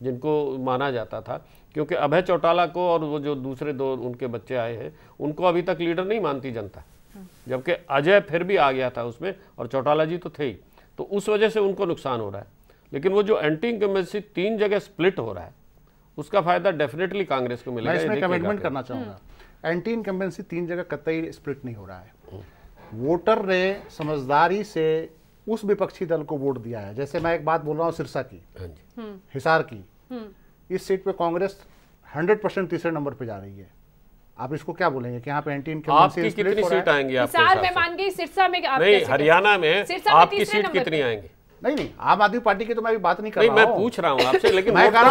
जिनको माना जाता था, क्योंकि अभय चौटाला को और वो जो दूसरे 2 उनके बच्चे आए हैं उनको अभी तक लीडर नहीं मानती जनता, जबकि अजय फिर भी आ गया था उसमें और चौटाला जी तो थे ही। तो उस वजह से उनको नुकसान हो रहा है। लेकिन वो जो एंटी इनकम्बेंसी 3 जगह स्प्लिट हो रहा है उसका फायदा डेफिनेटली कांग्रेस को मिलेगा। मैं इसमें कमिटमेंट करना चाहूंगा, एंटी इनकम्बेंसी 3 जगह कतई स्प्लिट नहीं हो रहा है। वोटर ने समझदारी से उस विपक्षी दल को वोट दिया है। जैसे मैं एक बात बोल रहा हूँ सिरसा की, हिसार की, इस सीट पे कांग्रेस 100% तीसरे नंबर पे जा रही है। आप इसको क्या बोलेंगे कि यहाँ पे एंटी इनकम्बेंसी कितनी सीट आएंगी आपके हिसार में? मान गई सिरसा में नहीं, हरियाणा में आपकी सीट कितनी आएंगी? नहीं, आम आदमी पार्टी की तो मैं भी बात नहीं कर रहा हूं। मैं पूछ रहा हूं आपसे, लेकिन मैं कह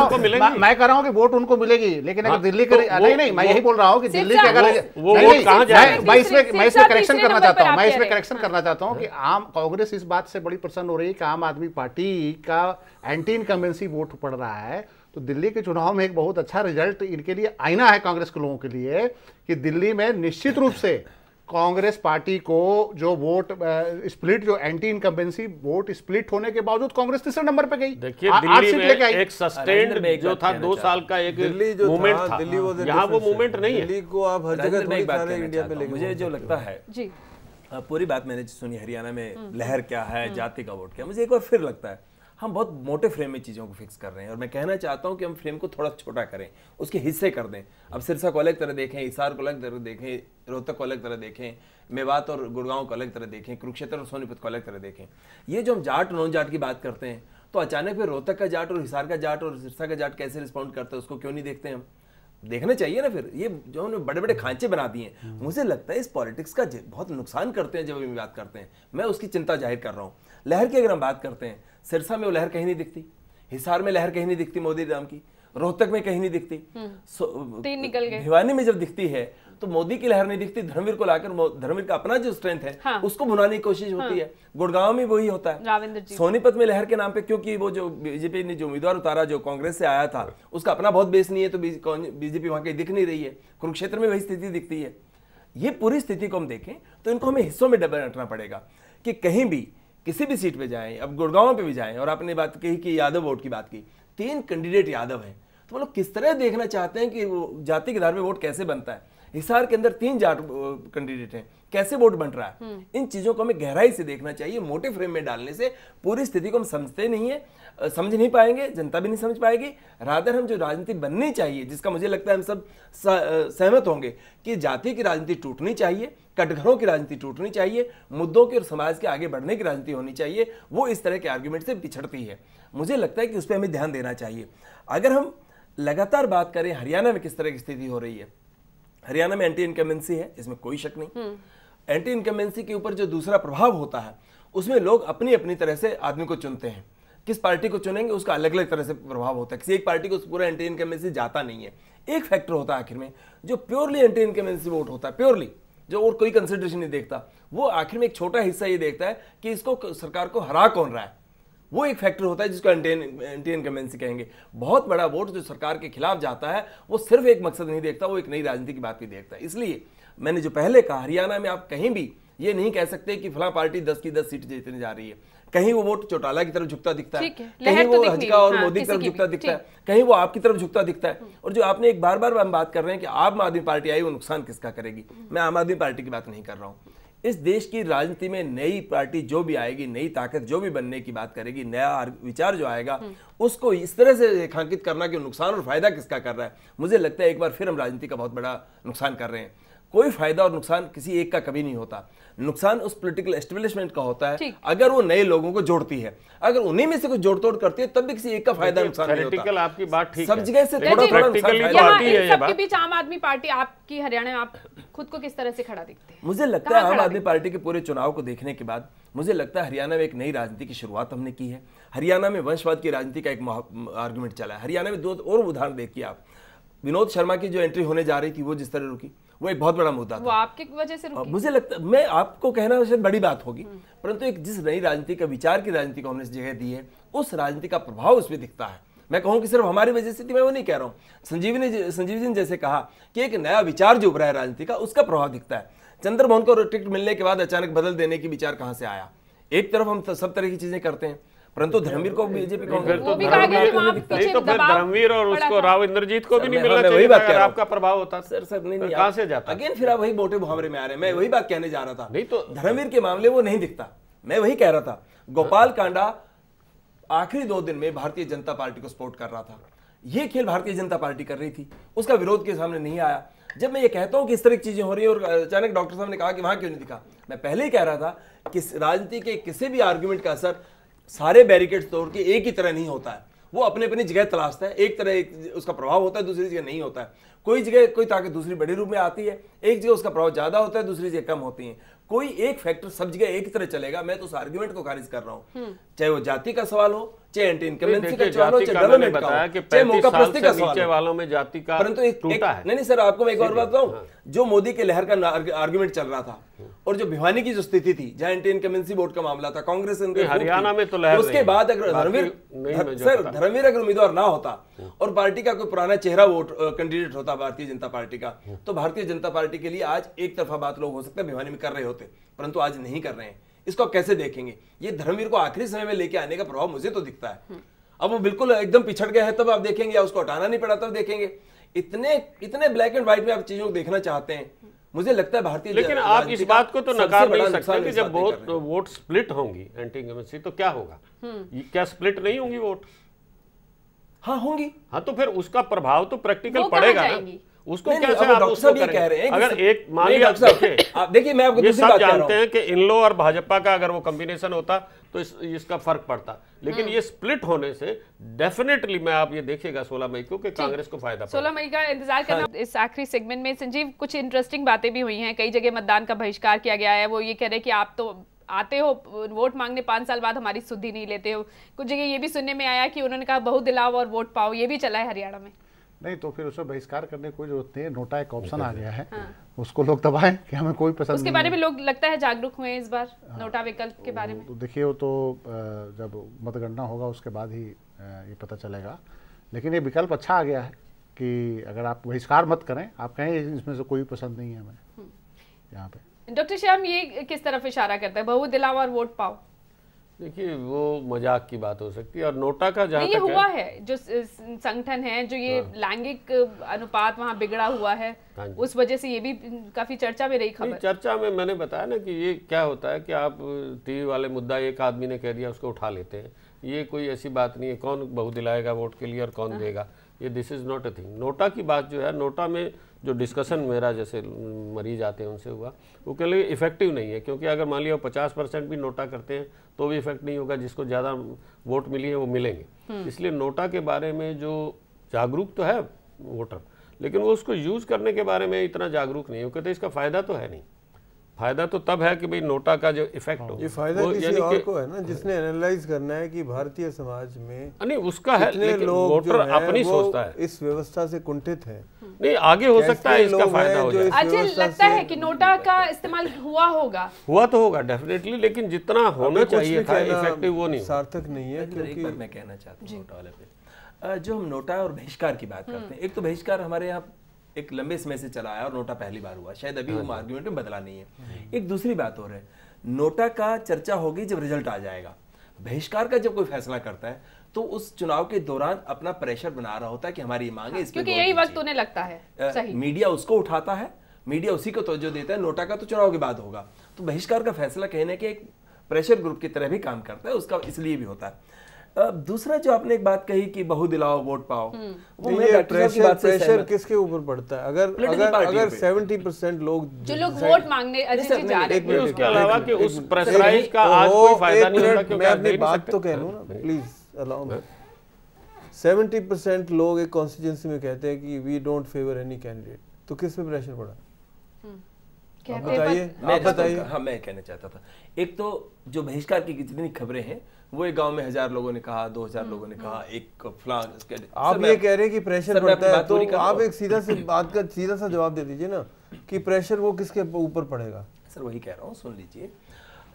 रहा हूं कि वोट उनको मिलेगी, लेकिन अगर दिल्ली के नहीं, मैं यही बोल रहा हूं कि दिल्ली के अगर वो वोट कहां जाएगा? मैं इसमें करेक्शन करना चाहता हूं कि आम कांग्रेस इस बात से बड़ी प्रसन्न हो रही है कि आम आदमी पार्टी का एंटी इनकम्बेंसी वोट पड़ रहा है। तो दिल्ली के चुनाव में एक बहुत अच्छा रिजल्ट इनके लिए आईना है, कांग्रेस के लोगों के लिए, कि दिल्ली में निश्चित रूप से कांग्रेस पार्टी को जो वोट स्प्लिट, जो एंटी इनकम्बेंसी वोट स्प्लिट होने के बावजूद कांग्रेस तीसरे नंबर पे गई। देखिए दिल्ली में एक सस्टेन्ड जो था 2 साल का एक मूवमेंट था, यहाँ वो मूवमेंट नहीं है। दिल्ली को आप हर जगह इंडिया में मुझे जो लगता है जी, पूरी बात मैंने सुनी हरियाणा में लहर क्या है, जाति का वोट क्या, मुझे एक बार फिर लगता है हम बहुत मोटे फ्रेम में चीज़ों को फिक्स कर रहे हैं। और मैं कहना चाहता हूं कि हम फ्रेम को थोड़ा छोटा करें, उसके हिस्से कर दें। अब सिरसा को अलग तरह देखें, हिसार को अलग तरह देखें, रोहतक को अलग तरह देखें, मेवात और गुड़गांव को अलग तरह देखें, कुरुक्षेत्र और सोनीपत को अलग तरह देखें। ये जो हम जाट नॉन जाट की बात करते हैं, तो अचानक फिर रोहतक का जाट और हिसार का जाट और सिरसा का जाट कैसे रिस्पॉन्ड करता है उसको क्यों नहीं देखते हम? देखना चाहिए ना। फिर ये जो उन्होंने बड़े बड़े खांचे बना दिए हैं, मुझे लगता है इस पॉलिटिक्स का बहुत नुकसान करते हैं जब हम बात करते हैं। मैं उसकी चिंता जाहिर कर रहा हूँ। लहर की अगर हम बात करते हैं, सिरसा में वो लहर कहीं नहीं दिखती, हिसार में लहर कहीं नहीं दिखती मोदी राम की, रोहतक में कहीं नहीं दिखती, तीन निकल गए। भिवानी में जब दिखती है तो मोदी की लहर नहीं दिखती, धर्मवीर को लाकर धर्मवीर का अपना जो स्ट्रेंथ है हाँ। उसको भुनाने की कोशिश होती है। गुड़गांव में वही होता है। सोनीपत में लहर के नाम पे, क्योंकि वो जो बीजेपी ने जो उम्मीदवार उतारा जो कांग्रेस से आया था, उसका अपना बहुत बेस नहीं है, तो बीजेपी वहां कहीं दिख नहीं रही है। कुरुक्षेत्र में वही स्थिति दिखती है। ये पूरी स्थिति को हम देखें तो इनको हमें हिस्सों में बांटना पड़ेगा कि कहीं भी किसी भी सीट पे जाएं, अब गुड़गांव पे भी जाएं, और आपने बात कही कि यादव वोट की बात की, 3 कैंडिडेट यादव हैं, तो वो लोग किस तरह देखना चाहते हैं कि वो जाति के आधार पे वोट कैसे बनता है। हिसार के अंदर 3 जाट कैंडिडेट हैं, कैसे वोट बन रहा है। इन चीजों को हमें गहराई से देखना चाहिए। मोटे फ्रेम में डालने से पूरी स्थिति को हम समझते नहीं है। समझ नहीं पाएंगे, जनता भी नहीं समझ पाएगी। रादर हम जो राजनीति बननी चाहिए, जिसका मुझे लगता है हम सब सहमत होंगे कि जाति की राजनीति टूटनी चाहिए, कटघरों की राजनीति टूटनी चाहिए, मुद्दों के और समाज के आगे बढ़ने की राजनीति होनी चाहिए, वो इस तरह के आर्गुमेंट से पिछड़ती है। मुझे लगता है कि उस पर हमें ध्यान देना चाहिए। अगर हम लगातार बात करें हरियाणा में किस तरह की स्थिति हो रही है, हरियाणा में एंटी इनकम्बेंसी है, इसमें कोई शक नहीं। एंटी इनकम्बेंसी के ऊपर जो दूसरा प्रभाव होता है, उसमें लोग अपनी अपनी तरह से आदमी को चुनते हैं। किस पार्टी को चुनेंगे उसका अलग अलग तरह से प्रभाव होता है। किसी एक पार्टी को पूरा एंटी इनकम्बेंसी जाता नहीं है। एक फैक्टर होता है आखिर में जो प्योरली एंटी इनकम्बेंसी वोट होता है, प्योरली जो और कोई कंसिडरेशन नहीं देखता, वो आखिर में एक छोटा हिस्सा ये देखता है कि इसको सरकार को हरा कौन रहा है। वो एक फैक्टर होता है जिसको एंटी इनकम्बेंसी कहेंगे। बहुत बड़ा वोट जो सरकार के खिलाफ जाता है वो सिर्फ एक मकसद नहीं देखता, वो एक नई राजनीति की बात भी देखता है। इसलिए मैंने जो पहले कहा, हरियाणा में आप कहीं भी ये नहीं कह सकते कि फलां पार्टी 10 की 10 सीट जीतने जा रही है। कहीं वो वोट चौटाला की तरफ झुकता दिखता है, कहीं वो हजका और मोदी की तरफ झुकता दिखता है, कहीं वो आपकी तरफ झुकता दिखता है। और जो आपने एक बार बार हम बात कर रहे हैं कि आम आदमी पार्टी आई, वो नुकसान किसका करेगी, मैं आम आदमी पार्टी की बात नहीं कर रहा हूं। इस देश की राजनीति में नई पार्टी जो भी आएगी, नई ताकत जो भी बनने की बात करेगी, नया विचार जो आएगा, उसको इस तरह से रेखांकित करना कि नुकसान और फायदा किसका कर रहा है, मुझे लगता है एक बार फिर हम राजनीति का बहुत बड़ा नुकसान कर रहे हैं। कोई फायदा और नुकसान किसी एक का कभी नहीं होता। नुकसान उस पॉलिटिकल एस्टेब्लिशमेंट का होता है अगर वो नए लोगों को जोड़ती है। अगर उन्हीं में से कुछ जोड़ तोड़ करती है तब भी किसी एक का फायदा नुकसान नहीं होता। आपकी बात ठीक सब जगह से थोड़ा सबके बीच आम आदमी पार्टी आपकी हरियाणा में आप खुद को किस तरह से खड़ा दिखते हैं? मुझे लगता है आम आदमी पार्टी के पूरे चुनाव को देखने के बाद मुझे लगता है हरियाणा में एक नई राजनीति की शुरुआत हमने की है। हरियाणा में वंशवाद की राजनीति का एक आर्गुमेंट चला है। हरियाणा में 2 और उदाहरण देखिए आप। विनोद शर्मा की जो एंट्री होने जा रही थी वो जिस तरह रुकी, वो एक बहुत बड़ा मुद्दा था। वो आपकी वजह से रुकी? मुझे लगता है, मैं आपको कहना शायद बड़ी बात होगी, परंतु एक जिस नई राजनीति का विचार की राजनीति को हमने जगह दी है, उस राजनीति का प्रभाव उसमें दिखता है। मैं कहूं कि सिर्फ हमारी वजह से थी, मैं वो नहीं कह रहा हूं। संजीव जी ने जैसे कहा कि एक नया विचार जो उभरा है राजनीति का, उसका प्रभाव दिखता है। चंद्रमोहन को टिकट मिलने के बाद अचानक बदल देने की विचार कहां से आया? एक तरफ हम सब तरह की चीजें करते हैं, परंतु धर्मवीर को बीजेपी धर्मवीर और उसको राव इंद्रजीत को भी नहीं मिलना चाहिए। अगर आपका प्रभाव होता सर नहीं कहां से जाता? अगेन फिर आप वही मोटे मुहावरे में आ रहे हैं। मैं वही बात कहने जा रहा था। नहीं तो धर्मवीर के मामले वो नहीं दिखता। मैं वही कह रहा था, गोपाल कांडा आखिरी 2 दिन में भारतीय जनता पार्टी को सपोर्ट कर रहा था। ये खेल भारतीय जनता पार्टी कर रही थी, उसका विरोध के सामने नहीं आया। जब मैं ये कहता हूं कि इस तरह की चीजें हो रही है और अचानक डॉक्टर साहब ने कहा कि वहां क्यों नहीं दिखा, मैं पहले ही कह रहा था कि राजनीति के किसी भी आर्गुमेंट का असर सारे बैरिकेड्स तोड़ के एक ही तरह नहीं होता है। वो अपने अपनी जगह तलाशता है। एक तरह उसका प्रभाव होता है, दूसरी जगह नहीं होता है। कोई जगह कोई ताकत दूसरी बड़े रूप में आती है, एक जगह उसका प्रभाव ज्यादा होता है, दूसरी जगह कम होती है। कोई एक फैक्टर सब जगह एक तरह चलेगा, मैं तो उस आर्गुमेंट को खारिज कर रहा हूं। चाहे वो जाति का सवाल हो, चाहे एंटी इनकम्बेंसी का सवाल हो, चाहे डेवलपमेंट का हो, चाहे मौका प्रस्ती का सवाल हो, वालों में जाति का परंतु नहीं सर, आपको मैं एक और बात बताऊं, जो मोदी के लहर का आर्गुमेंट चल रहा था और जो भिवानी की जो स्थिति थी, जहां एंटी इनकम्बेंसी वोट का मामला था, कांग्रेस हरियाणा में तो लहर, उसके बाद अगर धर्मवीर अगर उम्मीदवार ना होता और पार्टी का कोई पुराना चेहरा वोट कैंडिडेट होता भारतीय जनता पार्टी का, तो भारतीय जनता पार्टी के लिए आज एक तरफा बात लोग हो सकता है भिवानी में कर रहे होते, परंतु आज नहीं कर रहे हैं। इसको आप कैसे देखेंगे? ये धर्मवीर को आखिरी समय में लेके आने का प्रभाव मुझे तो दिखता है। अब वो बिल्कुल एकदम पिछड़ गया है तब आप देखेंगे, या उसको हटाना नहीं पड़ा तब देखेंगे। इतने ब्लैक एंड व्हाइट में आप चीजों को देखना चाहते हैं, मुझे लगता है भारतीय। लेकिन आप इस बात को तो नकार नहीं सकते कि जब वोट स्प्लिट होंगी एंटी इनकम्बेंसी तो क्या होगा? क्या स्प्लिट नहीं होंगी वोट? हाँ होंगी। हाँ तो फिर उसका प्रभाव तो प्रैक्टिकल पड़ेगा ना। उसको कैसे आप उसको कह रहे हैं? अगर एक मान लिया देखिए, मैं आपको दूसरी बात जानते हैं कि इनलो और भाजपा का अगर वो कॉम्बिनेशन होता तो इसका फर्क पड़ता, लेकिन ये स्प्लिट होने से डेफिनेटली मैं आप ये देखिएगा 16 मई को कि कांग्रेस को फायदा 16 मई का इंतजार करना। इस आखिरी सेगमेंट में संजीव कुछ इंटरेस्टिंग बातें भी हुई हैं। कई जगह मतदान का बहिष्कार किया गया है। वो ये कह रहे हैं कि आप तो आते हो वोट मांगने, 5 साल बाद हमारी सुधि नहीं लेते हो। कुछ जगह ये भी सुनने में आया कि उन्होंने कहा बहु दिलाओ और वोट पाओ, ये भी चला है हरियाणा में। नहीं तो फिर उसे बहिष्कार करने की कोई जरूरत नहीं है। नोटा एक ऑप्शन आ गया है, उसको लोग दबाएं कि हमें कोई पसंद नहीं। उसके बारे में लोग लगता है जागरूक हुए इस बार नोटा विकल्प के बारे में। तो देखिए, वो तो जब मतगणना होगा उसके बाद ही ये पता चलेगा। लेकिन ये विकल्प अच्छा आ गया है कि अगर आप बहिष्कार मत करें, आप कहें इसमें से कोई पसंद नहीं है हमें यहाँ पे। डॉक्टर श्याम, ये किस तरफ इशारा करता है, बहु दिलाओ और वोट पाओ? देखिए, वो मजाक की बात हो सकती है। और नोटा का जहाँ तक हुआ है, जो संगठन है, जो ये लैंगिक अनुपात वहाँ बिगड़ा हुआ है, उस वजह से ये भी काफी चर्चा में रही खबर। चर्चा में मैंने बताया ना कि ये क्या होता है कि आप टीवी वाले मुद्दा एक आदमी ने कह दिया उसको उठा लेते हैं, ये कोई ऐसी बात नहीं है कौन बहु दिलाएगा वोट के लिए और कौन देगा, ये this is not a thing. NOTA की बात जो है, नोटा में जो डिस्कशन मेरा जैसे मरीज आते हैं उनसे हुआ, वो के लिए इफेक्टिव नहीं है, क्योंकि अगर मान लिया 50% भी नोटा करते हैं तो भी इफेक्ट नहीं होगा, जिसको ज़्यादा वोट मिली है वो मिलेंगे। इसलिए नोटा के बारे में जो जागरूक तो है वोटर, लेकिन वो उसको यूज़ करने के बारे में इतना जागरूक नहीं है, कहते इसका फ़ायदा तो है नहीं। फायदा तो तब है कि भाई नोटा का जो इफेक्ट हो, ये फायदा किसी और को है ना, जिसने एनालाइज करना है कि भारतीय समाज में नहीं उसका है, लेकिन वोटर अपनी सोचता है इस व्यवस्था से कुंठित है। नहीं आगे हो सकता है इसका फायदा हो जाए। अच्छा लगता है कि नोटा का इस्तेमाल हुआ तो होगा डेफिनेटली, लेकिन जितना होना चाहिए था इफेक्टिव वो नहीं, सार्थक नहीं है। क्योंकि मैं कहना चाहता हूँ नोटा वाले पे, जो हम नोटा और बहिष्कार की बात करते हैं, एक तो बहिष्कार हमारे यहाँ एक लंबे समय से चला आया और नोटा पहली बार हुआ, शायद अभी वो आर्गुमेंट में बदला नहीं है। एक दूसरी बात और है, नोटा का चर्चा होगी जब रिजल्ट आ जाएगा। बहिष्कार का जब कोई फैसला करता है तो उस चुनाव के दौरान अपना प्रेशर बना रहा होता है कि हमारी मांगे इस पे, क्योंकि यही वक्त उन्हें लगता है सही। मीडिया उसको उठाता है, मीडिया उसी को तवज्जो देता है। नोटा का तो चुनाव के बाद होगा, तो बहिष्कार का फैसला कहने के एक प्रेशर ग्रुप की तरह भी काम करता है, उसका इसलिए भी होता है। दूसरा जो आपने एक बात कही कि बहु दिलाओ वोट पाओ, वो ये प्रेशर किसके ऊपर पड़ता है? अगर 70% लोग जो लोग वोट मांगने जा रहे हैं, उसके अलावा कि उस प्रेशराइज का आज कोई फायदा नहीं होता, क्योंकि मैं अपनी बात तो कह लूं ना, प्लीज अलाउ मी। 70% लोग एक कॉन्स्टिट्यूंसी में कहते हैं कि we don't favour any candidate, तो किस पे प्रेशर पड़ा? आप बताइए। हाँ, मैं कहना चाहता था, एक तो जो बहिष्कार की जितनी खबरें हैं वो एक गांव में 1000 लोगों ने कहा, 2000 लोगों ने कहा, एक फलान। आप ये कह रहे हैं कि प्रेशर पड़ता है, तो आप एक सीधा से बात का सीधा सा जवाब दे दीजिए ना कि प्रेशर वो किसके ऊपर पड़ेगा। सर वही कह रहा हूँ, सुन लीजिए।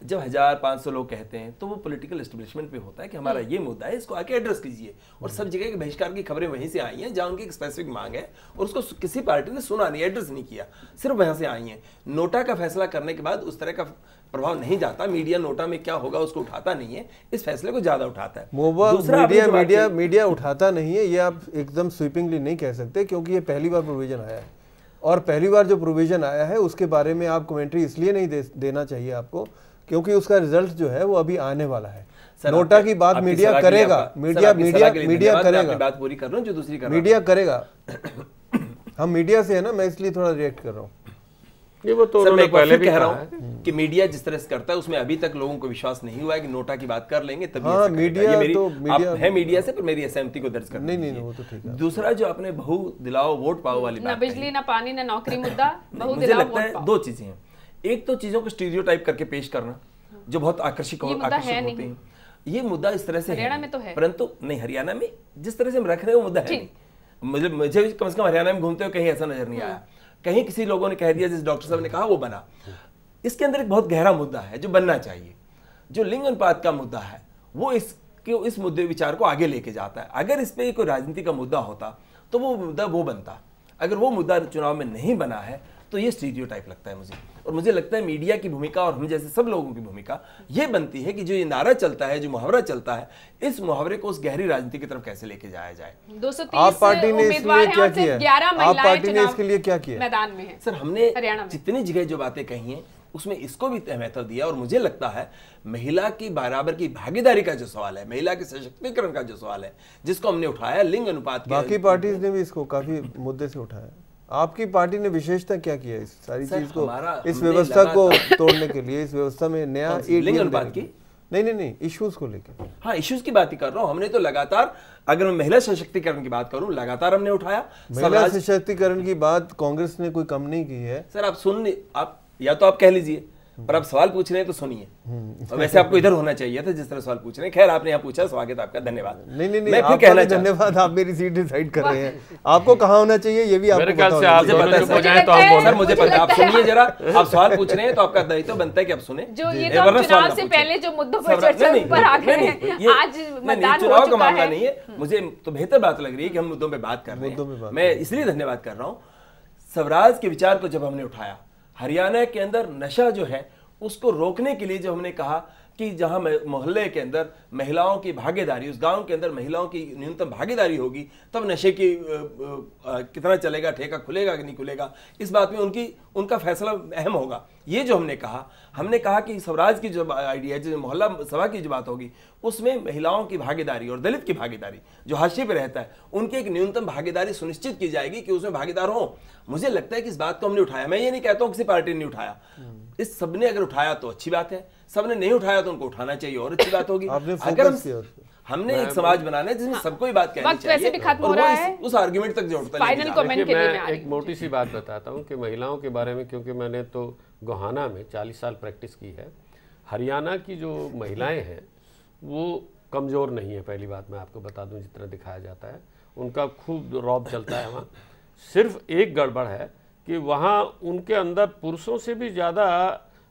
जब 1500 लोग कहते हैं तो वो पॉलिटिकल एस्टेब्लिशमेंट पे होता है कि हमारा ये मुद्दा है, इसको आके एड्रेस कीजिए। और सब जगह के बहिष्कार की खबरें वहीं से आई हैं जहां उनकी एक स्पेसिफिक मांग है और उसको किसी पार्टी ने सुना नहीं, एड्रेस नहीं किया, सिर्फ वहां से आई हैं। नोटा का फैसला करने के बाद उस तरह का प्रभाव नहीं जाता, मीडिया नोटा में क्या होगा उसको उठाता नहीं है, इस फैसले को ज्यादा उठाता है। मीडिया उठाता नहीं है, ये आप एकदम स्वीपिंगली नहीं कह सकते, क्योंकि ये पहली बार प्रोविजन आया है, और पहली बार जो प्रोविजन आया है उसके बारे में आप कमेंट्री इसलिए नहीं देना चाहिए आपको, क्योंकि उसका रिजल्ट जो है वो अभी आने वाला है। नोटा की बात मीडिया करेगा, मीडिया करेगा, बात पूरी कर रहा हूं, जो दूसरी कर मीडिया करेगा। हम मीडिया से है ना, मैं इसलिए थोड़ा रिएक्ट कर रहा हूँ। ये वो तो मैं पहले भी कह रहा हूँ कि मीडिया जिस तरह से करता है उसमें अभी तक लोगों को विश्वास नहीं हुआ है कि नोटा की बात कर लेंगे तभी। हाँ, मीडिया तो मीडिया है, मीडिया से पर मेरी असहमति को दर्ज कर नहीं, वो तो ठीक है। दूसरा जो आपने बहु दिलाओ वोट पाओ वाली बात, ना बिजली ना पानी ना नौकरी मुद्दा, बहु मुझे लगता है दो चीजें हैं। एक तो चीजों को स्टीरियोटाइप करके पेश करना जो बहुत आकर्षक होते हैं, ये मुद्दा इस तरह से हरियाणा में तो है, परंतु नहीं, हरियाणा में जिस तरह से हम रख रहे हैं वो मुद्दा है नहीं। मुझे कम से कम हरियाणा में घूमते हुए कहीं ऐसा नजर नहीं आया, कहीं किसी लोगों ने कह दिया जिस डॉक्टर साहब ने कहा वो बना। इसके अंदर एक बहुत गहरा मुद्दा है जो बनना चाहिए। जो लिंग अनुपात का मुद्दा है वो इस मुद्दे विचार को आगे लेके जाता है। अगर इस पे कोई राजनीति का मुद्दा होता तो वो मुद्दा वो बनता, अगर वो मुद्दा चुनाव में नहीं बना है तो ये स्टीरियोटाइप लगता है मुझे। और मुझे लगता है मीडिया की भूमिका और हम जैसे सब लोगों की भूमिका ये बनती है कि जो ये नारा चलता है, जो मुहावरा चलता है, इस मुहावरे को उस गहरी राजनीति की तरफ कैसे लेके जाया जाए। 230 आप पार्टी ने इसलिए क्या किया? आप पार्टी ने इसके लिए क्या किया? मैदान में है सर, हमने जितनी जगह जो बातें कही हैं उसमें इसको भी महत्व दिया। और मुझे लगता है महिला की बराबर की भागीदारी का जो सवाल है, महिला के सशक्तिकरण का जो सवाल है, जिसको हमने उठाया, लिंग अनुपात, बाकी पार्टी ने भी इसको काफी मुद्दे से उठाया। आपकी पार्टी ने विशेषता क्या किया इस सारी चीज को, इस व्यवस्था को तोड़ने के लिए, इस व्यवस्था में नया लिंग अनुपात की नहीं इश्यूज को लेकर? हाँ, इश्यूज की बात ही कर रहा हूँ। हमने तो लगातार, अगर मैं महिला सशक्तिकरण की बात करूं, लगातार हमने उठाया। महिला सशक्तिकरण की बात कांग्रेस ने कोई कम नहीं की है। सर आप या तो आप कह लीजिए, पर आप सवाल पूछ रहे हैं तो सुनिए। और वैसे आपको इधर होना चाहिए था जिस तरह सवाल पूछ रहे हैं। खैर, आपने यहाँ पूछा, स्वागत आपका, धन्यवाद। नहीं, मैं फिर कहना धन्यवाद, आप मेरी सीट डिसाइड कर रहे हैं। आपको कहाँ होना चाहिए ये भी आपको पता सर, मुझे पता। आप सुनिए जरा, आप सवाल पूछ रहे हैं तो आपका दायित्व बनता है कि आप सुने। चुनाव से पहले जो मुद्दों पर चर्चा ऊपर आ गए हैं, आज मतदान हो चुनाव का चुका मामला है। नहीं है। मुझे तो बेहतर बात लग रही है कि हम मुद्दों पे बात कर रहे हैं। मैं इसलिए धन्यवाद कर रहा हूँ। स्वराज के विचार को जब हमने उठाया, हरियाणा के अंदर नशा जो है उसको रोकने के लिए जो हमने कहा कि जहां मोहल्ले के अंदर महिलाओं की भागीदारी, उस गांव के अंदर महिलाओं की न्यूनतम भागीदारी होगी, तब नशे की कितना चलेगा, ठेका खुलेगा कि नहीं खुलेगा, इस बात में उनका फैसला अहम होगा। ये जो हमने कहा कि स्वराज की जो आइडिया है, जो मोहल्ला सभा की जो बात होगी, उसमें महिलाओं की भागीदारी और दलित की भागीदारी जो हाशिए पे रहता है, उनकी एक न्यूनतम भागीदारी सुनिश्चित की जाएगी कि उसमें भागीदार हो। मुझे लगता है कि इस बात को हमने उठाया, मैं ये नहीं कहता हूं किसी पार्टी ने नहीं उठाया, इस सबने अगर उठाया तो अच्छी बात है, सबने नहीं उठाया तो उनको उठाना चाहिए और अच्छी बात होगी। अगर हमने एक समाज बनाना है जिसमें सबको ही बात कहनी चाहिए, भी खत्म हो रहा है, उस आर्गुमेंट तक जोड़ता है। फाइनल कमेंट के लिए मैं एक मोटी सी बात बताता हूँ कि महिलाओं के बारे में, क्योंकि मैंने तो गोहाना में 40 साल प्रैक्टिस की है। हरियाणा की जो महिलाएं हैं वो कमज़ोर नहीं है, पहली बात मैं आपको बता दूं, जितना दिखाया जाता है उनका खूब रौब चलता है वहाँ। सिर्फ एक गड़बड़ है कि वहाँ उनके अंदर पुरुषों से भी ज़्यादा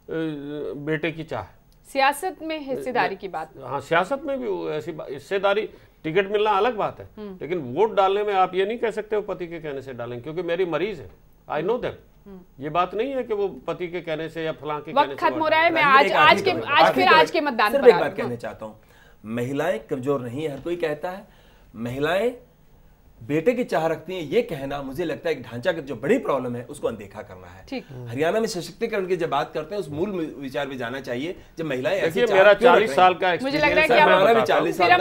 बेटे की चाह है। सियासत में हिस्सेदारी की बात, हाँ सियासत में भी ऐसी हिस्सेदारी, टिकट मिलना अलग बात है, लेकिन वोट डालने में आप ये नहीं कह सकते वो पति के कहने से डालेंगे, क्योंकि मेरी मरीज है, आई नो दैट। ये बात नहीं है कि वो पति के कहने से या फलां के कहने से। वक्त खत्म हो रहा है, मैं आज के मतदान पर एक बात कहना चाहता हूँ, महिलाएं कमजोर नहीं है, हर कोई कहता है, महिलाएं बेटे की चाह रखती हैं, ये कहना मुझे लगता है एक ढांचागत जो बड़ी प्रॉब्लम है उसको अनदेखा करना है। हरियाणा में सशक्तिकरण की जब बात करते हैं उस मूल विचार पे जाना चाहिए। जब महिलाएं ऐसी मेरा 40 साल का मुझे लग रहा है कि हमारा भी 40 साल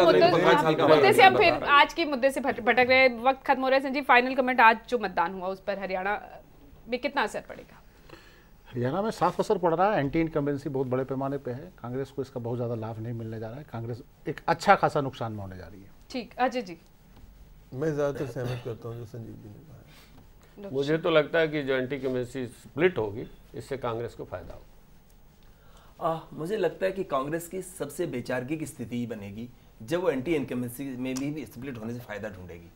का, मुद्दे से अब फिर आज के मुद्दे से भटक रहे, वक्त खत्म हो रहा है। संजीव, फाइनल कमेंट, आज जो मतदान हुआ उस पर हरियाणा में कितना असर पड़ेगा? हरियाणा में साफ असर पड़ रहा है। एंटी इनकम्बेंसी बहुत बड़े पैमाने पे है, कांग्रेस को इसका बहुत ज़्यादा लाभ नहीं मिलने जा रहा है, कांग्रेस एक अच्छा खासा नुकसान में होने जा रही है। ठीक, अजय जी। मैं ज़्यादातर सहमत करता हूँ जो संजीव जी ने कहा। मुझे तो लगता है कि जो एंटी इनकम्बेंसी स्प्लिट होगी इससे कांग्रेस को फायदा होगा। मुझे लगता है कि कांग्रेस की सबसे बेचारगी की स्थिति बनेगी जब वो एंटी इनकम्बेंसी में भी स्प्लिट होने से फायदा ढूंढेगी।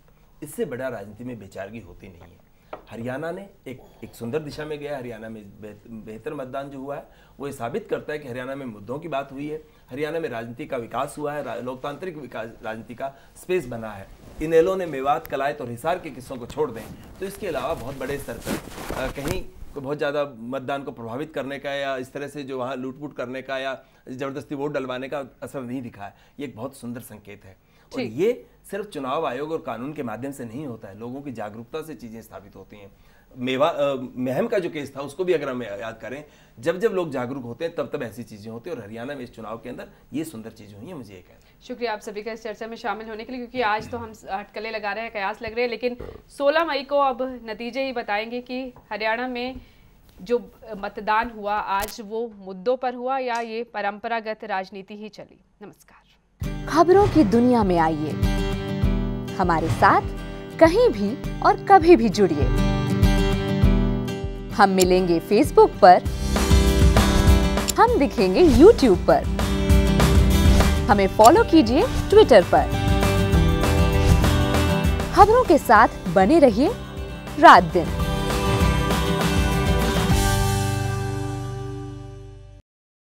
इससे बड़ा राजनीति में बेचारगी होती नहीं है। हरियाणा ने एक सुंदर दिशा में गया। हरियाणा में बेहतर मतदान जो हुआ है वो ये साबित करता है कि हरियाणा में मुद्दों की बात हुई है, हरियाणा में राजनीति का विकास हुआ है, लोकतांत्रिक विकास, राजनीति का स्पेस बना है। इनेलो ने मेवात, कलायत और हिसार के किस्सों को छोड़ दें तो इसके अलावा बहुत बड़े स्तर पर कहीं बहुत ज़्यादा मतदान को प्रभावित करने का या इस तरह से जो वहाँ लूटपूट करने का या ज़बरदस्ती वोट डलवाने का असर नहीं दिखा है। ये एक बहुत सुंदर संकेत है और ये सिर्फ चुनाव आयोग और कानून के माध्यम से नहीं होता है, लोगों की जागरूकता से चीज़ें स्थापित होती हैं। महम का जो केस था उसको भी अगर हम याद करें, जब जब लोग जागरूक होते हैं तब तब ऐसी चीज़ें होती हैं और हरियाणा में इस चुनाव के अंदर ये सुंदर चीज़ें हुई हैं। मुझे ये कहना। शुक्रिया आप सभी का इस चर्चा में शामिल होने के लिए, क्योंकि आज तो हम अटकलें लगा रहे हैं, कयास लग रहे हैं, लेकिन 16 मई को अब नतीजे ही बताएंगे कि हरियाणा में जो मतदान हुआ आज वो मुद्दों पर हुआ या ये परंपरागत राजनीति ही चली। नमस्कार। खबरों की दुनिया में आइए, हमारे साथ कहीं भी और कभी भी जुड़िए। हम मिलेंगे फेसबुक पर, हम दिखेंगे यूट्यूब पर, हमें फॉलो कीजिए ट्विटर पर। खबरों के साथ बने रहिए रात दिन।